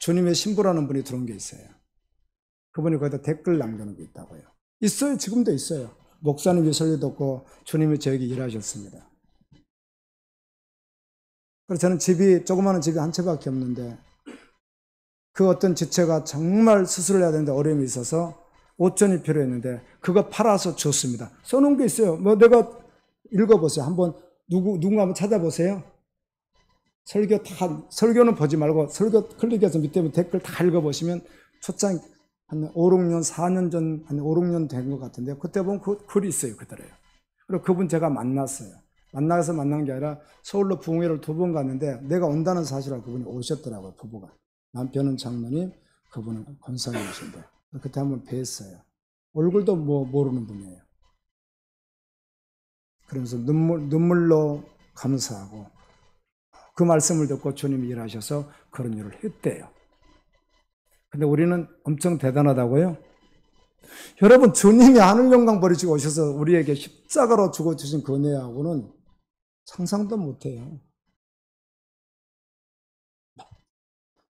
주님의 신부라는 분이 들어온 게 있어요. 그분이 거기다 댓글 남겨놓은 게 있다고요. 있어요. 지금도 있어요. 목사님이 설교 듣고 주님이 저에게 일하셨습니다. 그래서 저는 조그마한 집이 한 채밖에 없는데, 그 어떤 지체가 정말 수술을 해야 되는데 어려움이 있어서 5천이 필요했는데 그거 팔아서 줬습니다. 써놓은 게 있어요. 내가 읽어보세요. 한번 누군가 한번 찾아보세요. 설교는 보지 말고 설교 클릭해서 밑에 댓글 다 읽어보시면 초창 한 5, 6년, 4년 전, 한 5, 6년 된 것 같은데 그때 보면 그 글이 있어요. 그대로요. 그리고 그분 제가 만났어요. 만나서 만난 게 아니라 서울로 부흥회를 2번 갔는데 내가 온다는 사실을 그분이 오셨더라고요. 부부가. 남편은 장로님, 그분은 권사님이신데 그때 한번 뵀어요. 얼굴도 모르는 분이에요. 그러면서 눈물로 감사하고 그 말씀을 듣고 주님이 일하셔서 그런 일을 했대요. 근데 우리는 엄청 대단하다고요? 여러분, 주님이 하늘 영광 버리시고 오셔서 우리에게 십자가로 죽어주신 그 은혜하고는 상상도 못해요.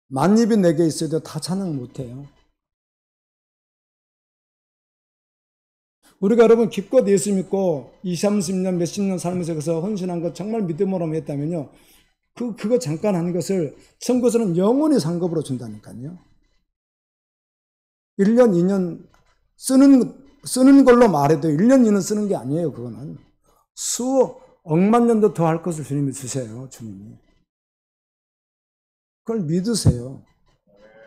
만입이 내게 있어도 다 찬양 못해요. 우리가 여러분 기껏 예수 믿고 20, 30년, 몇십 년 살면서 그래서 헌신한 것 정말 믿음으로 했다면요. 그거 잠깐 한 것을 천국에서는 영원히 상급으로 준다니까요. 1년, 2년 쓰는 걸로 말해도 1년, 2년 쓰는 게 아니에요. 그거는 수억만 년도 더 할 것을 주님이 주세요. 주님이. 그걸 믿으세요.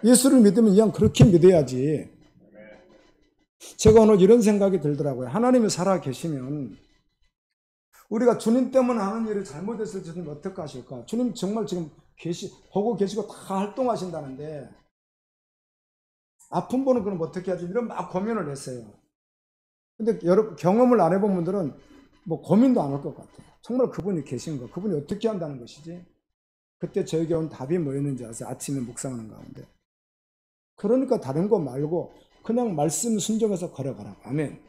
예수를 믿으면 이왕 그렇게 믿어야지. 제가 오늘 이런 생각이 들더라고요. 하나님이 살아 계시면 우리가 주님 때문에 하는 일을 잘못했을 때 주님 어떻게 하실까? 주님 정말 지금 보고 계시고 다 활동하신다는데 아픈 분은 그럼 어떻게 하지? 이런 막 고민을 했어요. 근데 여러분 경험을 안 해본 분들은 뭐 고민도 안 할 것 같아요. 정말 그분이 계신 거, 그분이 어떻게 한다는 것이지? 그때 저에게 온 답이 뭐였는지 아세요? 아침에 묵상하는 가운데. 그러니까 다른 거 말고 그냥 말씀 순종해서 걸어가라고. 아멘.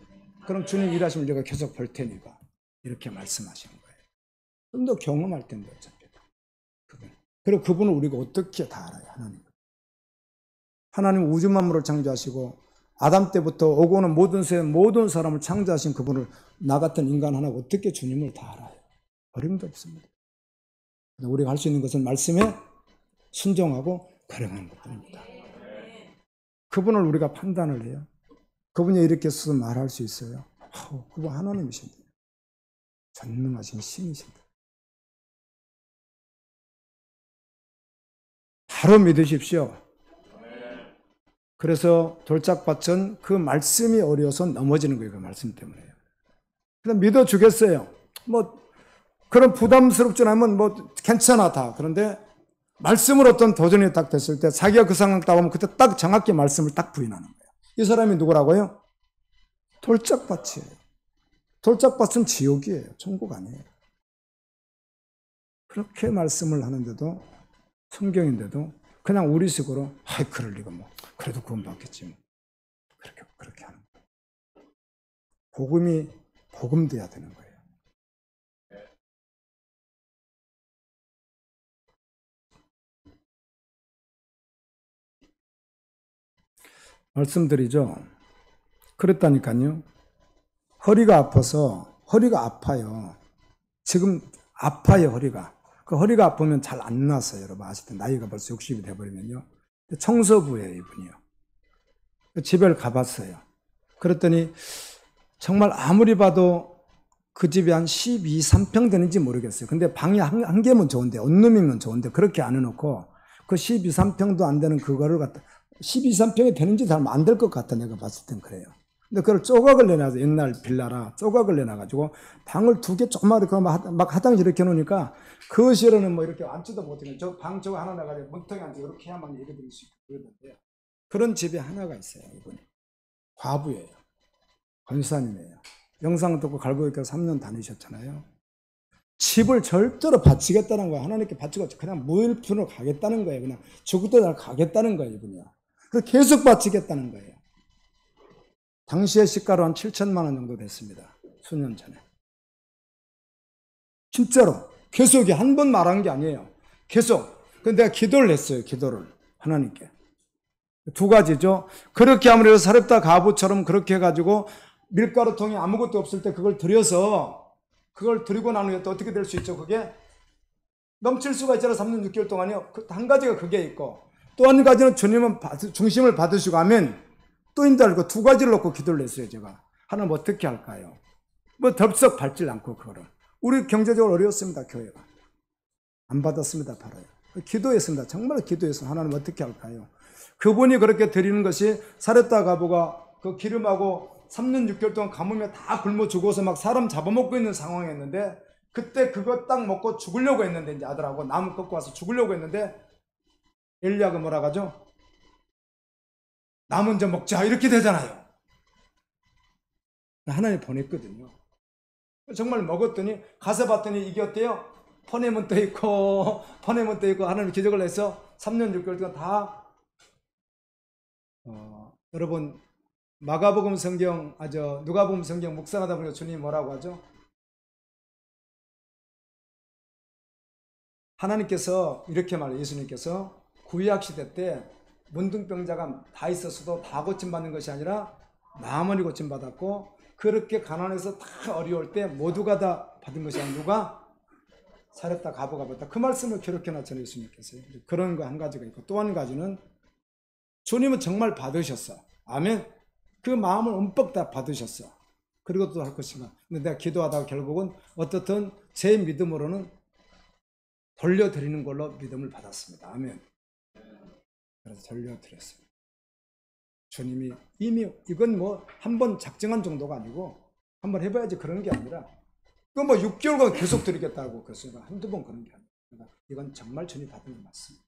그럼 주님 일하시면 내가 계속 볼 테니까. 이렇게 말씀하시는 거예요. 좀 더 경험할 텐데 어차피. 그리고 그분을 우리가 어떻게 다 알아요? 하나님 우주 만물을 창조하시고 아담 때부터 오고 오는 모든 사람을 창조하신 그분을 나 같은 인간 하나 어떻게 주님을 다 알아요? 어림도 없습니다. 우리가 할 수 있는 것은 말씀에 순종하고 걸어가는 것뿐입니다. 그분을 우리가 판단을 해요. 그분이 이렇게 써서 말할 수 있어요. 그분 하나님이신데 전능하신 신이신데 바로 믿으십시오. 그래서 돌짝밭은 그 말씀이 어려워서 넘어지는 거예요. 그 말씀 때문에요. 그럼 믿어주겠어요. 그런 부담스럽지 않으면 괜찮아 다. 그런데 말씀으로 어떤 도전이 딱 됐을 때 자기가 그 상황 딱 오면 그때 딱 정확히 말씀을 딱 부인하는 거예요. 이 사람이 누구라고요? 돌짝밭이에요. 돌짝밭은 지옥이에요. 천국 아니에요. 그렇게 말씀을 하는데도 성경인데도 그냥 우리식으로 그럴 리가 그래도 구원 받겠지 그렇게 하는 거예요. 복음이 복음돼야 되는 거예요. 말씀드리죠. 그랬다니까요. 허리가 아파요. 지금 아파요, 허리가. 그 허리가 아프면 잘 안 나서요. 여러분 아실 때 나이가 벌써 60이 돼버리면요. 청소부예요, 이분이요. 집을 가봤어요. 그랬더니 정말 아무리 봐도 그 집이 한 12, 3평 되는지 모르겠어요. 근데 방이 한 개면 좋은데, 원룸이면 좋은데 그렇게 안 해놓고 그 12, 3평도 안 되는 그거를 갖다 12, 3평이 되는지 잘 안 될 것 같아. 내가 봤을 땐 그래요. 근데 그걸 조각을 내놔서 옛날 빌라라 조각을 내놔가지고 방을 2개 조그맣게 막 화장실 이렇게 해놓으니까 거실에는 이렇게 앉지도 못해요. 저 방 저거 하나 나가지고 멍텅이 앉아 이렇게 해야만 예배 드릴 수 있고 그러는데요. 그런 집이 하나가 있어요. 이분이 과부예요. 권사님이에요. 영상 듣고 갈고리교 3년 다니셨잖아요. 집을 절대로 바치겠다는 거예요. 하나님께 바치고 그냥 무일푼으로 가겠다는 거예요. 그냥 죽을 날 가겠다는 거예요. 이분이요. 그래서 계속 바치겠다는 거예요. 당시의 시가로 한 7천만 원 정도 됐습니다. 수년 전에. 진짜로. 계속 한 번 말한 게 아니에요. 계속. 근데 내가 기도를 했어요. 기도를. 하나님께. 2가지죠. 그렇게 아무래도 사렙다 가부처럼 그렇게 해가지고 밀가루통에 아무것도 없을 때 그걸 드리고 난 후에 또 어떻게 될 수 있죠? 그게 넘칠 수가 있잖아요. 3년 6개월 동안요. 한 가지가 그게 있고 또 한 가지는 주님은 중심을 받으시고 하면 또 인도 알고 2가지를 놓고 기도를 했어요. 제가 하나님 어떻게 할까요? 덥석 밟질 않고 그거를 우리 경제적으로 어려웠습니다. 교회가. 안 받았습니다. 바로요. 기도했습니다. 정말 기도해서 하나님 어떻게 할까요? 그분이 그렇게 드리는 것이 사렙다 과부가 그 기름하고 3년 6개월 동안 가뭄에 다 굶어 죽어서 막 사람 잡아먹고 있는 상황이었는데, 그때 그거 딱 먹고 죽으려고 했는데, 이제 아들하고 나무 꺾고 와서 죽으려고 했는데, 엘리야가 뭐라고 하죠? 나 먼저 먹자 이렇게 되잖아요. 하나님 보냈거든요. 정말 먹었더니 가서 봤더니 이게 어때요? 퍼내면 떠 있고 하나님 기적을 해서 3년 6개월 동안 다 여러분 마가복음 성경 누가복음 성경 묵상하다 보니까 주님이 뭐라고 하죠? 하나님께서 이렇게 말해요. 예수님께서 구약 시대 때 문둥병자가 다 있었어도 다 고침받는 것이 아니라 나만이 고침받았고, 그렇게 가난해서 다 어려울 때 모두가 다 받은 것이 아니라 누가? 사렙다 과부가 받았다. 그 말씀을 기록해 놨잖아요. 예수님께서. 그런 거 한 가지가 있고, 또 한 가지는 주님은 정말 받으셨어. 아멘. 그 마음을 움뻑 다 받으셨어. 그리고 또 할 것인가. 근데 내가 기도하다가 결국은 어떻든 제 믿음으로는 돌려드리는 걸로 믿음을 받았습니다. 아멘. 그래서 돌려드렸어요. 주님이 이미 이건 뭐 한 번 작정한 정도가 아니고 한번 해봐야지 그런 게 아니라, 그건 뭐 6개월간 계속 드리겠다고 그랬으니까 한두 번 그런 게 아니라, 그러니까 이건 정말 주님 받은 게 맞습니다.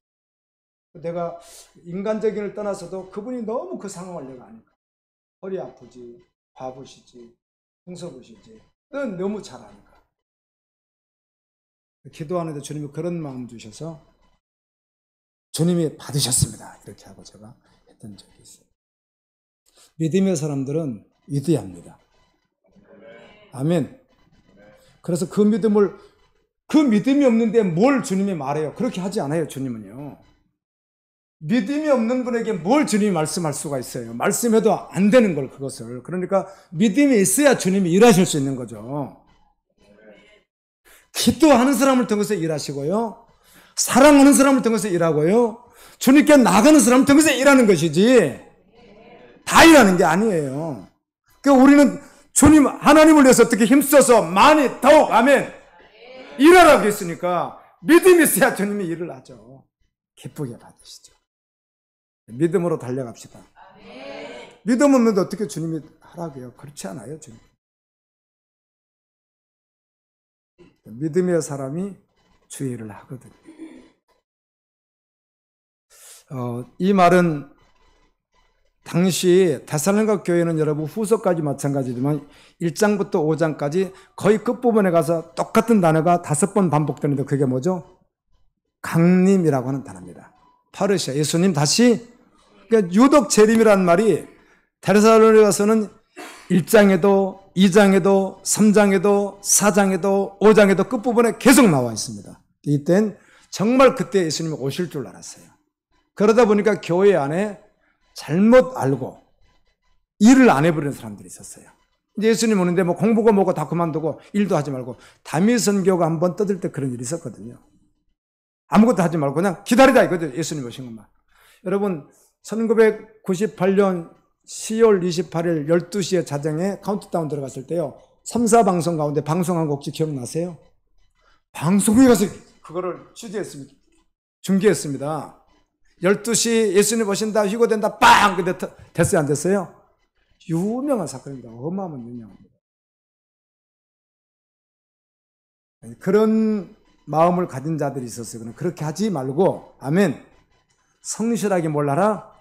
내가 인간적인 걸 떠나서도 그분이 너무 그 상황을 내가 아니까, 허리 아프지, 바쁘시지, 홍서보시지, 너무 잘 아니까. 기도하는데 주님이 그런 마음 주셔서 주님이 받으셨습니다. 이렇게 하고 제가 했던 적이 있어요. 믿음의 사람들은 위대합니다. 아멘. 그래서 그 믿음이 없는데 뭘 주님이 말해요? 그렇게 하지 않아요. 주님은요. 믿음이 없는 분에게 뭘 주님이 말씀할 수가 있어요? 말씀해도 안 되는 걸, 그것을. 그러니까 믿음이 있어야 주님이 일하실 수 있는 거죠. 기도하는 사람을 통해서 일하시고요, 사랑하는 사람을 통해서 일하고요, 주님께 나가는 사람을 통해서 일하는 것이지 다 일하는 게 아니에요. 그러니까 우리는 주님 하나님을 위해서 어떻게 힘써서 많이 더욱 아멘 일하라고 했으니까 믿음이 있어야 주님이 일을 하죠. 기쁘게 받으시죠. 믿음으로 달려갑시다. 믿음 없는데 어떻게 주님이 하라고요? 그렇지 않아요. 주님. 믿음의 사람이 주의 일을 하거든요. 이 말은 당시 데살로니가 교회는 여러분 후서까지 마찬가지지만 1장부터 5장까지 거의 끝부분에 가서 똑같은 단어가 5번 반복되는데, 그게 뭐죠? 강림이라고 하는 단어입니다. 파르시아, 예수님 다시. 그러니까 유독 재림이라는 말이 데살로니가서는 1장에도 2장에도 3장에도 4장에도 5장에도 끝부분에 계속 나와 있습니다. 이땐 정말 그때 예수님이 오실 줄 알았어요. 그러다 보니까 교회 안에 잘못 알고 일을 안 해버리는 사람들이 있었어요. 이제 예수님 오는데 뭐 공부고 뭐고 다 그만두고 일도 하지 말고, 담임 선교가 한번 떠들 때 그런 일이 있었거든요. 아무것도 하지 말고 그냥 기다리다 이거죠. 예수님 오신 것만. 여러분 1998년 10월 28일 12시에 자정에 카운트다운 들어갔을 때요, 3, 4방송 가운데 방송한 거 혹시 기억나세요? 방송에 가서 그거를 취재했습니다. 중계했습니다. 12시 예수님 오신다, 휴거된다, 빵! 근데 됐어요, 안 됐어요? 유명한 사건입니다. 어마어마한 유명합니다. 그런 마음을 가진 자들이 있었어요. 그렇게 하지 말고, 아멘. 성실하게 몰라라.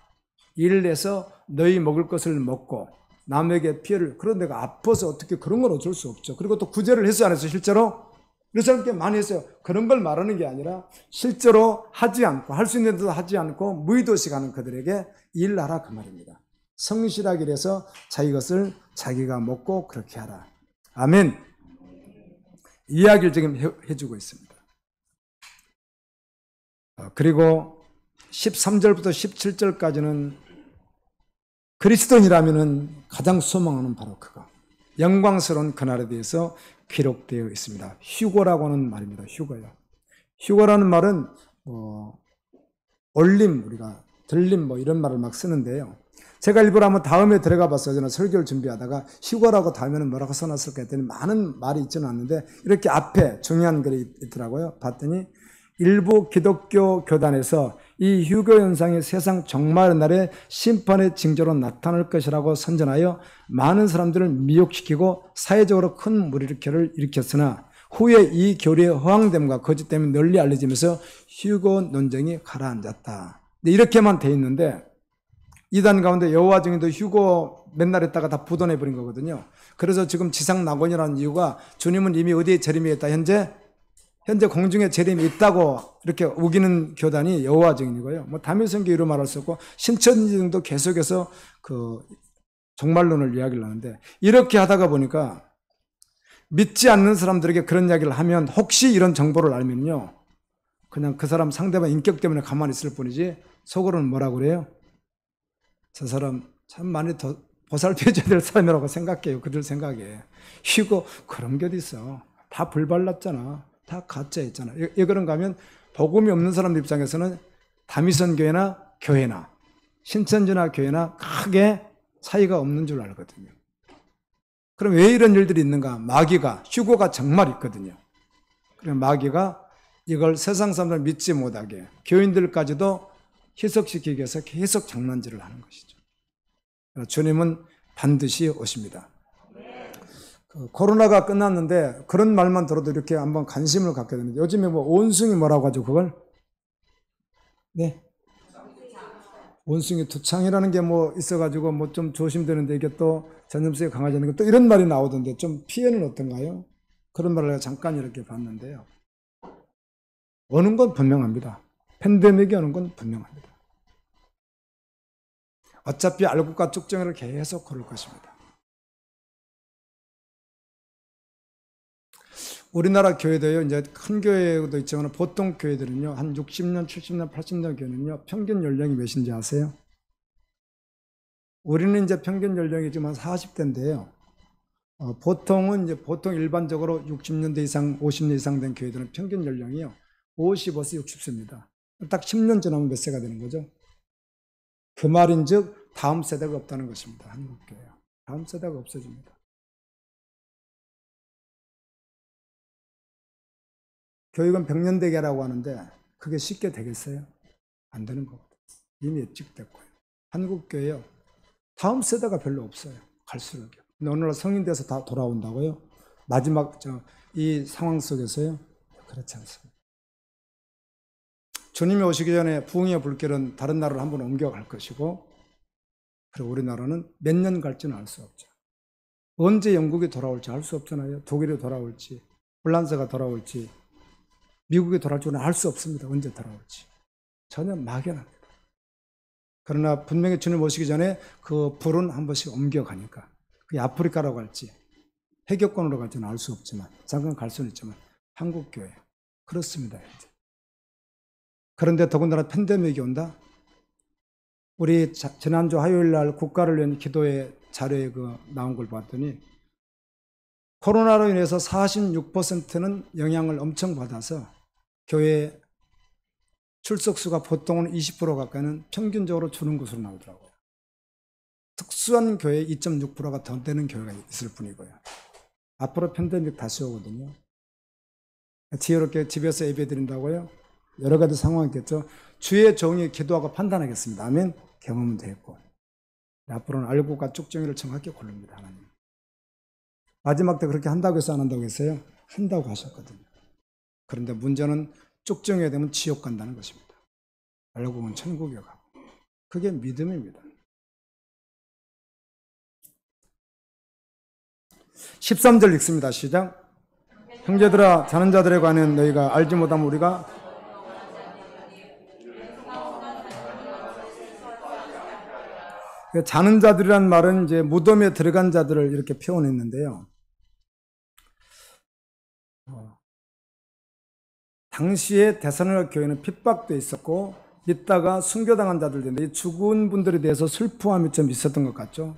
일을 해서 너희 먹을 것을 먹고 남에게 피해를, 그런 데가 아파서 어떻게 그런 건 어쩔 수 없죠. 그리고 또 구제를 했어요, 안 했어요, 실제로? 그런 사람께 많이 했어요. 그런 걸 말하는 게 아니라 실제로 하지 않고, 할 수 있는 데도 하지 않고 무의도시 가는 그들에게 일하라, 그 말입니다. 성실하게 일해서 자기 것을 자기가 먹고 그렇게 하라. 아멘. 이야기를 지금 해주고 있습니다. 그리고 13절부터 17절까지는 그리스도인이라면 가장 소망하는 바로 그거, 영광스러운 그날에 대해서 기록되어 있습니다. 휴거라고 하는 말입니다. 휴거요. 휴거라는 말은 올림, 우리가 들림 이런 말을 막 쓰는데요. 제가 일부러 한번 다음에 들어가 봤어요. 저는 설교를 준비하다가 휴거라고 다음에는 뭐라고 써놨을까 했더니 많은 말이 있지는 않는데 이렇게 앞에 중요한 글이 있더라고요. 봤더니 일부 기독교 교단에서 이 휴거 현상이 세상 종말의 날에 심판의 징조로 나타날 것이라고 선전하여 많은 사람들을 미혹시키고 사회적으로 큰 물일으켜를 일으켰으나 후에 이 교리의 허황됨과 거짓 때문에 널리 알려지면서 휴거 논쟁이 가라앉았다. 이렇게만 돼 있는데 이단 가운데 여호와 증인도 휴거 맨날 했다가 다 부도내버린 거거든요. 그래서 지금 지상낙원이라는 이유가 주님은 이미 어디에 재림이 있다. 현재 공중에 재림이 있다고 이렇게 우기는 교단이 여호와 증인이고요. 뭐 다민성교회로 말할 수 없고 신천지 등도 계속해서 그 종말론을 이야기를 하는데 이렇게 하다가 보니까 믿지 않는 사람들에게 그런 이야기를 하면 혹시 이런 정보를 알면요. 그냥 그 사람 상대방 인격 때문에 가만히 있을 뿐이지 속으로는 뭐라고 그래요? 저 사람 참 많이 더 보살펴줘야 될 사람이라고 생각해요. 그들 생각에. 휴거 그런 게 어디 있어. 다 불발랐잖아. 다 가짜였잖아. 왜 그런가 하면 복음이 없는 사람들 입장에서는 다미선 교회나 교회나 신천지나 교회나 크게 차이가 없는 줄 알거든요. 그럼 왜 이런 일들이 있는가? 마귀가, 휴거가 정말 있거든요. 그럼 마귀가 이걸 세상 사람들 믿지 못하게 교인들까지도 희석시키기 위해서 계속 장난질을 하는 것이죠. 주님은 반드시 오십니다. 코로나가 끝났는데 그런 말만 들어도 이렇게 한번 관심을 갖게 되는데 요즘에 뭐 원숭이 뭐라고 하죠 그걸? 네. 원숭이 두창이라는 게 뭐 있어가지고 뭐 좀 조심되는데 이게 또 전염성이 강화되는 게 또 이런 말이 나오던데 좀 피해는 어떤가요? 그런 말을 잠깐 이렇게 봤는데요. 오는 건 분명합니다. 팬데믹이 오는 건 분명합니다. 어차피 알곡과 쭉정이를 계속 걸을 것입니다. 우리나라 교회도요, 이제 큰 교회도 있지만 보통 교회들은요, 한 60년, 70년, 80년 교회는요, 평균 연령이 몇인지 아세요? 우리는 이제 평균 연령이 지금 한 40대인데요. 보통은 이제 보통 일반적으로 60년대 이상, 50년 이상 된 교회들은 평균 연령이요, 55세, 60세입니다. 딱 10년 지나면 몇 세가 되는 거죠? 그 말인즉 다음 세대가 없다는 것입니다. 한국 교회. 다음 세대가 없어집니다. 교육은 백년대계라고 하는데 그게 쉽게 되겠어요? 안 되는 거거든요. 이미 예측됐고요. 한국 교회요. 다음 세대가 별로 없어요. 갈수록요. 근데 오늘날 성인 돼서 다 돌아온다고요? 마지막 이 상황 속에서요? 그렇지 않습니다. 주님이 오시기 전에 부흥의 불길은 다른 나라로 한번 옮겨갈 것이고 그리고 우리나라는 몇 년 갈지는 알 수 없죠. 언제 영국이 돌아올지 알 수 없잖아요. 독일이 돌아올지 폴란드가 돌아올지 미국이 돌아올지는 알 수 없습니다. 언제 돌아올지. 전혀 막연합니다. 그러나 분명히 주님 오시기 전에 그 불은 한 번씩 옮겨가니까 그게 아프리카라고 할지 해격권으로 갈지는 알 수 없지만 잠깐 갈 수는 있지만 한국교회 그렇습니다. 이제. 그런데 더군다나 팬데믹이 온다? 우리 지난주 화요일 날 국가를 위한 기도의 자료에 나온 걸 봤더니 코로나로 인해서 46%는 영향을 엄청 받아서 교회 출석수가 보통은 20% 가까이는 평균적으로 주는 것으로 나오더라고요. 특수한 교회 2.6%가 더 되는 교회가 있을 뿐이고요. 앞으로 팬데믹 다시 오거든요. 지혜롭게 집에서 예배 드린다고요? 여러 가지 상황이 있겠죠. 주의 종이 기도하고 판단하겠습니다. 아멘. 경험은 됐고 앞으로는 알고과 쭉정이를 정확히 고릅니다. 하나님. 마지막 때 그렇게 한다고 해서 안 한다고 했어요? 한다고 하셨거든요. 그런데 문제는 쭉정해야 되면 지옥 간다는 것입니다. 알고 보면 천국에 가고. 그게 믿음입니다. 13절 읽습니다. 시작. 형제들아 자는 자들에 관한 너희가 알지 못하면 우리가 자는 자들이란 말은 이제 무덤에 들어간 자들을 이렇게 표현했는데요. 당시에 데살로니가 교회는 핍박도 있었고 있다가 순교당한 자들인데 이 죽은 분들에 대해서 슬퍼함이 좀 있었던 것 같죠.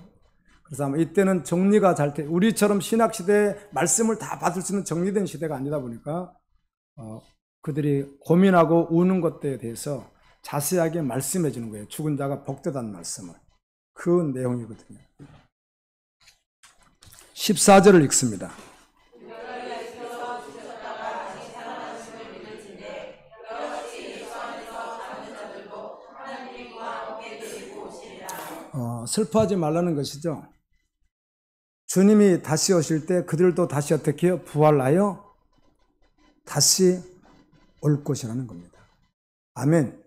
그래서 아마 이때는 정리가 잘 돼, 우리처럼 신학시대에 말씀을 다 받을 수 있는 정리된 시대가 아니다 보니까 그들이 고민하고 우는 것들에 대해서 자세하게 말씀해 주는 거예요. 죽은 자가 복되다는 말씀을. 그 내용이거든요. 14절을 읽습니다. 슬퍼하지 말라는 것이죠. 주님이 다시 오실 때 그들도 다시 어떻게 해요? 부활하여 다시 올 것이라는 겁니다. 아멘.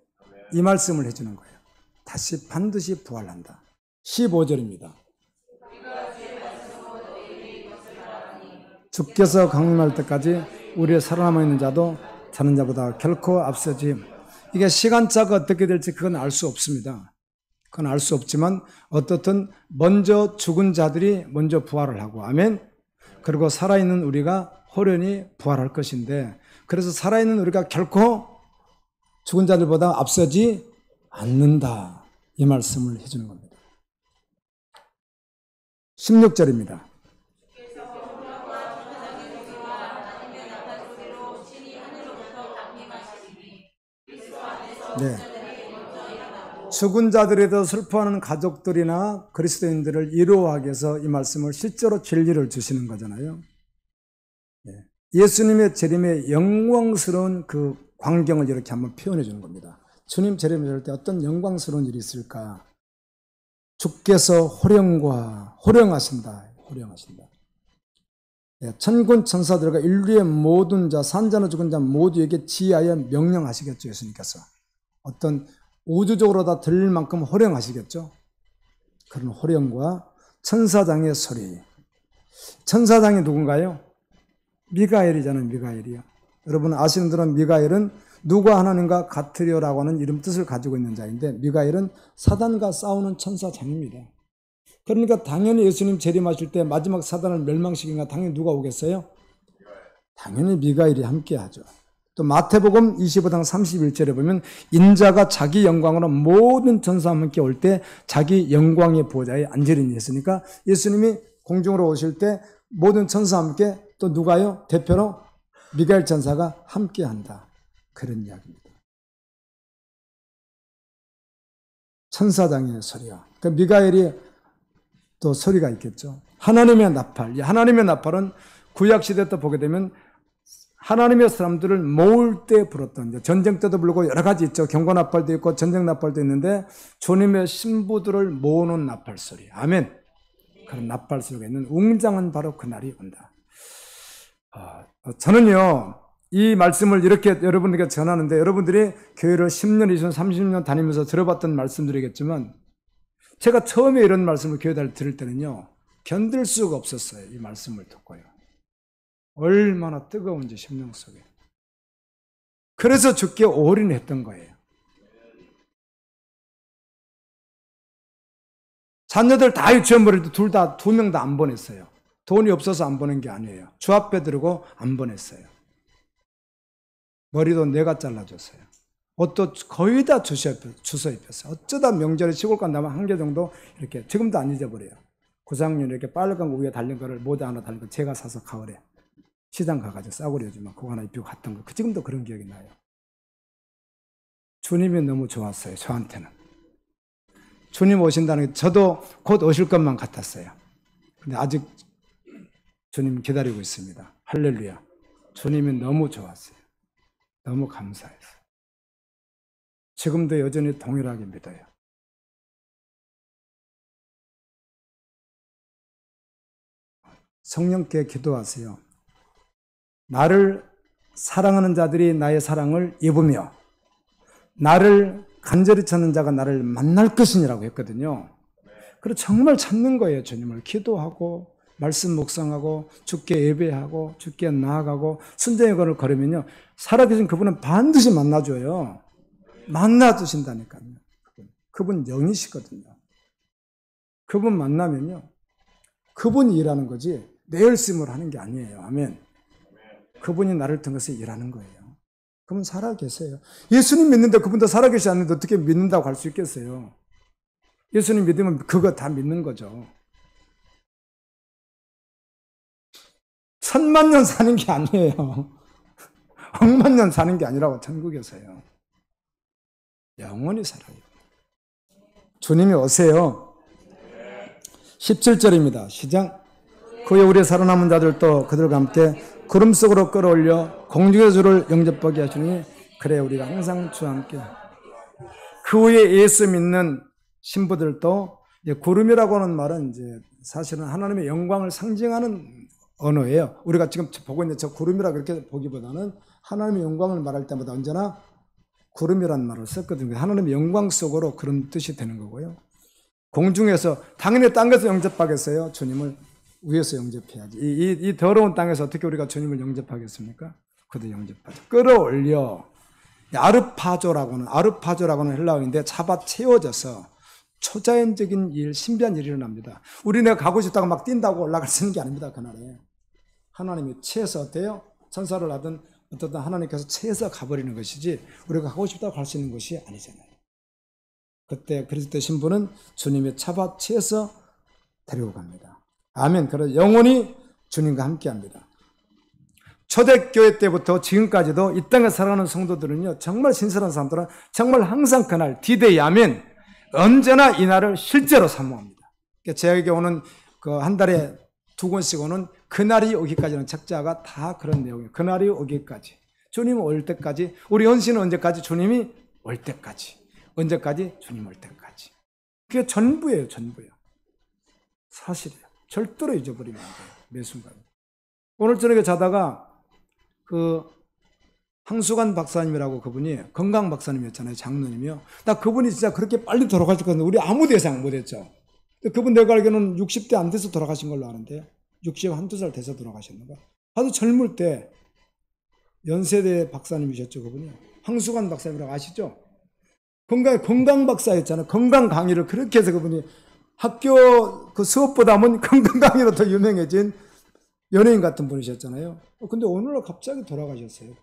이 말씀을 해주는 거예요. 다시 반드시 부활한다. 15절입니다. 주께서 강림할 때까지 우리의 살아남아있는 자도 자는 자보다 결코 앞서지. 이게 시간차가 어떻게 될지 그건 알 수 없습니다. 그건 알 수 없지만 어떻든 먼저 죽은 자들이 먼저 부활을 하고, 아멘. 그리고 살아있는 우리가 호련히 부활할 것인데, 그래서 살아있는 우리가 결코 죽은 자들보다 앞서지 않는다. 이 말씀을 해주는 겁니다. 16절입니다. 네. 죽은 자들에 대해 슬퍼하는 가족들이나 그리스도인들을 위로하기 위해서 이 말씀을 실제로 진리를 주시는 거잖아요. 네. 예수님의 재림의 영광스러운 그 광경을 이렇게 한번 표현해 주는 겁니다. 주님 재림을 때 어떤 영광스러운 일이 있을까? 주께서 호령하신다. 네. 천군 천사들과 인류의 모든 자, 산자나 죽은 자 모두에게 지하여 명령하시겠죠. 예수님께서 어떤 우주적으로 다 들릴 만큼 호령하시겠죠. 그런 호령과 천사장의 소리. 천사장이 누군가요? 미가엘이잖아요. 미가엘이요. 여러분 아시는 대로 미가엘은 누가 하나님과 같으려라고 하는 이름 뜻을 가지고 있는 자인데, 미가엘은 사단과 싸우는 천사장입니다. 그러니까 당연히 예수님 재림하실 때 마지막 사단을 멸망시키니까 당연히 누가 오겠어요? 당연히 미가엘이 함께하죠. 또 마태복음 25장 31절에 보면 인자가 자기 영광으로 모든 천사와 함께 올 때 자기 영광의 보좌에 앉으리니 했으니까 예수님이 공중으로 오실 때 모든 천사와 함께 또 누가요? 대표로 미가엘 천사가 함께한다. 그런 이야기입니다. 천사장의 소리야. 그러니까 미가엘이 또 소리가 있겠죠. 하나님의 나팔. 하나님의 나팔은 구약시대 때 보게 되면 하나님의 사람들을 모을 때 불었던, 전쟁 때도 불고 여러 가지 있죠. 경고나팔도 있고 전쟁 나팔도 있는데 주님의 신부들을 모으는 나팔 소리. 아멘. 그런 나팔 소리가 있는 웅장한 바로 그날이 온다. 저는요 이 말씀을 이렇게 여러분에게 전하는데, 여러분들이 교회를 10년, 20년, 30년 다니면서 들어봤던 말씀들이겠지만, 제가 처음에 이런 말씀을 교회 들을 때는요 견딜 수가 없었어요. 이 말씀을 듣고요. 얼마나 뜨거운지 심령 속에. 그래서 주께 올인했던 거예요. 자녀들 다 유치원 보낼 때 두 명 다 안 보냈어요. 돈이 없어서 안 보낸 게 아니에요. 주 앞에 들고 안 보냈어요. 머리도 내가 잘라줬어요. 옷도 거의 다 주워 입혔어요. 어쩌다 명절에 시골 간다면 한 개 정도 이렇게, 지금도 안 잊어버려요. 구상윤 이렇게 빨간 거 위에 달린 거를 모자 하나 달린 거 제가 사서 가을에 시장 가가지고 싸구려 주면 그거 하나 입히고 갔던 거, 지금도 그런 기억이 나요. 주님이 너무 좋았어요. 저한테는. 주님 오신다는 게 저도 곧 오실 것만 같았어요. 근데 아직 주님 기다리고 있습니다. 할렐루야. 주님이 너무 좋았어요. 너무 감사했어요. 지금도 여전히 동일하게 믿어요. 성령께 기도하세요. 나를 사랑하는 자들이 나의 사랑을 입으며 나를 간절히 찾는 자가 나를 만날 것이니라고 했거든요. 그래서 정말 찾는 거예요. 주님을 기도하고 말씀 묵상하고 주께 예배하고 주께 나아가고 순종의 걸을 걸으면요 살아계신 그분은 반드시 만나줘요. 만나주신다니까요. 그분 영이시거든요. 그분 만나면요 그분이 일하는 거지 내 열심으로 하는 게 아니에요. 아멘. 그분이 나를 통해서 일하는 거예요. 그분 살아계세요. 예수님 믿는데 그분도 살아계시지 않는데 어떻게 믿는다고 할 수 있겠어요? 예수님 믿으면 그거 다 믿는 거죠. 1000만 년 사는 게 아니에요. 억만 년 사는 게 아니라고, 천국에서요. 영원히 살아요. 주님이 오세요. 17절입니다. 시작. 그 후에 우리 살아남은 자들도 그들과 함께 구름 속으로 끌어올려 공중의 주를 영접하게 하시니 그래 우리가 항상 주와 함께. 그 후에 예수 믿는 신부들도 이제 구름이라고 하는 말은 이제 사실은 하나님의 영광을 상징하는 언어예요. 우리가 지금 보고 있는 저 구름이라 그렇게 보기보다는 하나님의 영광을 말할 때마다 언제나 구름이라는 말을 썼거든요. 하나님의 영광 속으로 그런 뜻이 되는 거고요. 공중에서 당연히 땅에서 영접하겠어요. 주님을 위에서 영접해야지. 이 더러운 땅에서 어떻게 우리가 주님을 영접하겠습니까? 그도 영접하죠. 끌어올려. 아르파조라고는 헬라어인데 잡아 채워져서 초자연적인 일, 신비한 일이 일어납니다. 우리 내가 가고 싶다고 막 뛴다고 올라갈 수 있는 게 아닙니다. 그날에 하나님이 채해서 어때요? 천사를 하든 어떻든 하나님께서 채해서 가버리는 것이지 우리가 가고 싶다고 갈 수 있는 것이 아니잖아요. 그때 그리스도 신부는 주님의 잡아 채해서 데리고 갑니다. 아멘. 그래서 영원히 주님과 함께합니다. 초대교회 때부터 지금까지도 이 땅에 살아가는 성도들은요, 정말 신선한 사람들은 정말 항상 그날 디데이 아멘, 언제나 이 날을 실제로 사모합니다. 그러니까 저에게 오는 그 한 달에 2권씩 오는 그날이 오기까지는 책자가 다 그런 내용이에요. 그날이 오기까지, 주님 올 때까지. 우리 헌신은 언제까지? 주님이 올 때까지. 언제까지? 주님 올 때까지. 그게 전부예요. 전부예요. 사실이에요. 절대로 잊어버리면 안 돼요. 매 순간. 오늘 저녁에 자다가 그 황수관 박사님이라고, 그분이 건강 박사님이었잖아요. 장로님이요. 나 그분이 진짜 그렇게 빨리 돌아가셨거든요. 우리 아무도 예상 못했죠. 그분 내가 알기로는 60대 안 돼서 돌아가신 걸로 아는데 60 한두 살 돼서 돌아가셨는가. 아주 젊을 때 연세대 박사님이셨죠. 그분이 황수관 박사님이라고 아시죠? 건강 박사였잖아요. 건강 강의를 그렇게 해서 그분이 학교 그 수업보다는 건강 강의로 더 유명해진 연예인 같은 분이셨잖아요. 근데 오늘날 갑자기 돌아가셨어요.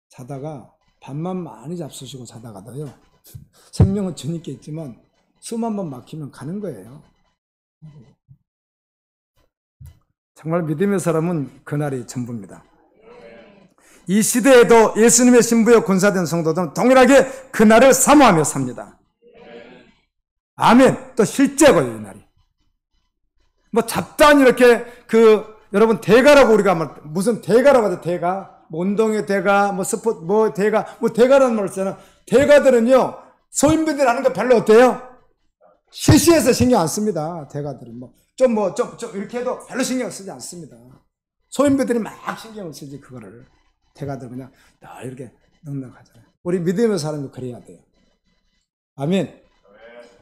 자다가 밤만 많이 잡수시고 자다가도요, 생명은 주님께 있지만 숨 한 번 막히면 가는 거예요. 정말 믿음의 사람은 그날이 전부입니다. 이 시대에도 예수님의 신부에 군사된 성도들은 동일하게 그날을 사모하며 삽니다. 아멘. 또 실제고요, 이 날이. 뭐 잡다한 이렇게 여러분 대가라고 우리가 무슨 대가라고 하죠. 대가, 뭐 운동의 대가, 뭐 스포츠, 뭐 대가라는 말을 쓰잖아요. 대가들은요, 소인배들 하는 거 별로 어때요? 시시해서 신경 안 씁니다. 대가들은 좀 이렇게 해도 별로 신경 쓰지 않습니다. 소인배들이 막 신경을 쓰지, 그거를. 대가들 그냥 이렇게 넉넉하잖아요. 우리 믿음의 사람도 그래야 돼요. 아멘.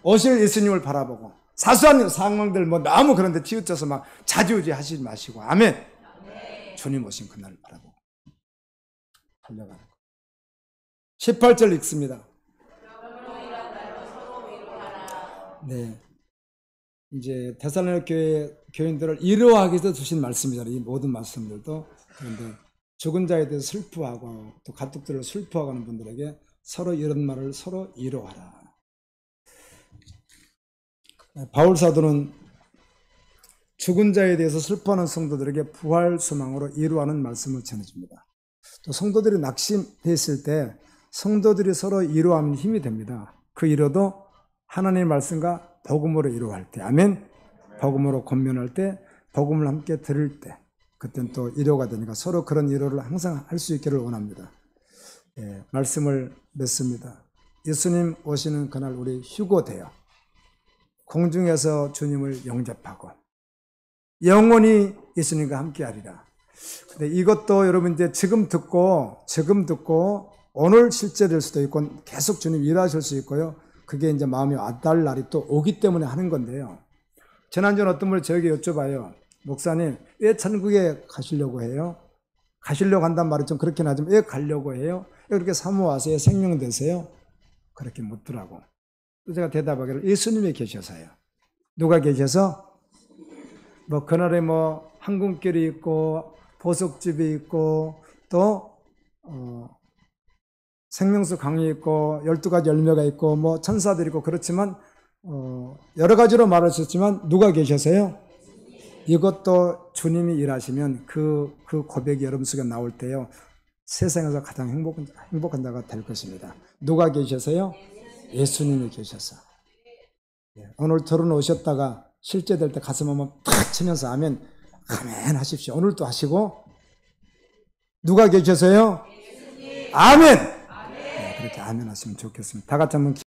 오실 예수님을 바라보고 사소한 상황들 너무 그런데 치우쳐서 막 자주우지 하시지 마시고, 아멘. 주님 오신 그날을 바라보고 달려가는 거. 18절 읽습니다. 네, 이제 데살로니가 교회 교인들을 위로하기 위해서 주신 말씀이잖아요. 이 모든 말씀들도. 그런데 죽은 자에 대해서 슬퍼하고 또 가족들을 슬퍼하고 하는 분들에게 서로 이런 말을 서로 위로하라. 바울 사도는 죽은 자에 대해서 슬퍼하는 성도들에게 부활 소망으로 위로하는 말씀을 전해줍니다. 또 성도들이 낙심했을 때 성도들이 서로 위로하면 힘이 됩니다. 그 위로도 하나님의 말씀과 복음으로 위로할 때, 아멘. 복음으로 권면할 때, 복음을 함께 들을 때, 그때는 또 위로가 되니까 서로 그런 위로를 항상 할 수 있기를 원합니다. 말씀을 맺습니다. 예수님 오시는 그날 우리 휴고돼요. 공중에서 주님을 영접하고 영원히 예수님과 함께하리라. 근데 이것도 여러분 이제 지금 듣고 오늘 실제될 수도 있고 계속 주님 일하실 수 있고요. 그게 이제 마음이 와닿을 날이 또 오기 때문에 하는 건데요. 지난주에 어떤 분이 저에게 여쭤봐요. 목사님, 왜 천국에 가시려고 해요? 가시려고 한단 말이 좀 그렇긴 하지만 왜 가려고 해요? 왜 그렇게 사모하세요? 생명 되세요? 그렇게 묻더라고. 제가 대답하기를 예수님이 계셔서요. 누가 계셔서? 그날에 항공길이 있고 보석집이 있고 또 생명수 강이 있고 12가지 열매가 있고 천사들이 있고 그렇지만 여러 가지로 말하셨지만 누가 계셔서요? 이것도 주님이 일하시면 그 고백이 여러분 속에 나올 때요, 세상에서 가장 행복한 자가 될 것입니다. 누가 계셔서요? 예수님이 계셔서. 오늘 토론 오셨다가 실제 될 때 가슴 한번 탁 치면서 아멘 하십시오. 오늘도 하시고. 누가 계셔서요? 아멘. 그렇게 아멘 하시면 좋겠습니다. 다 같이 한번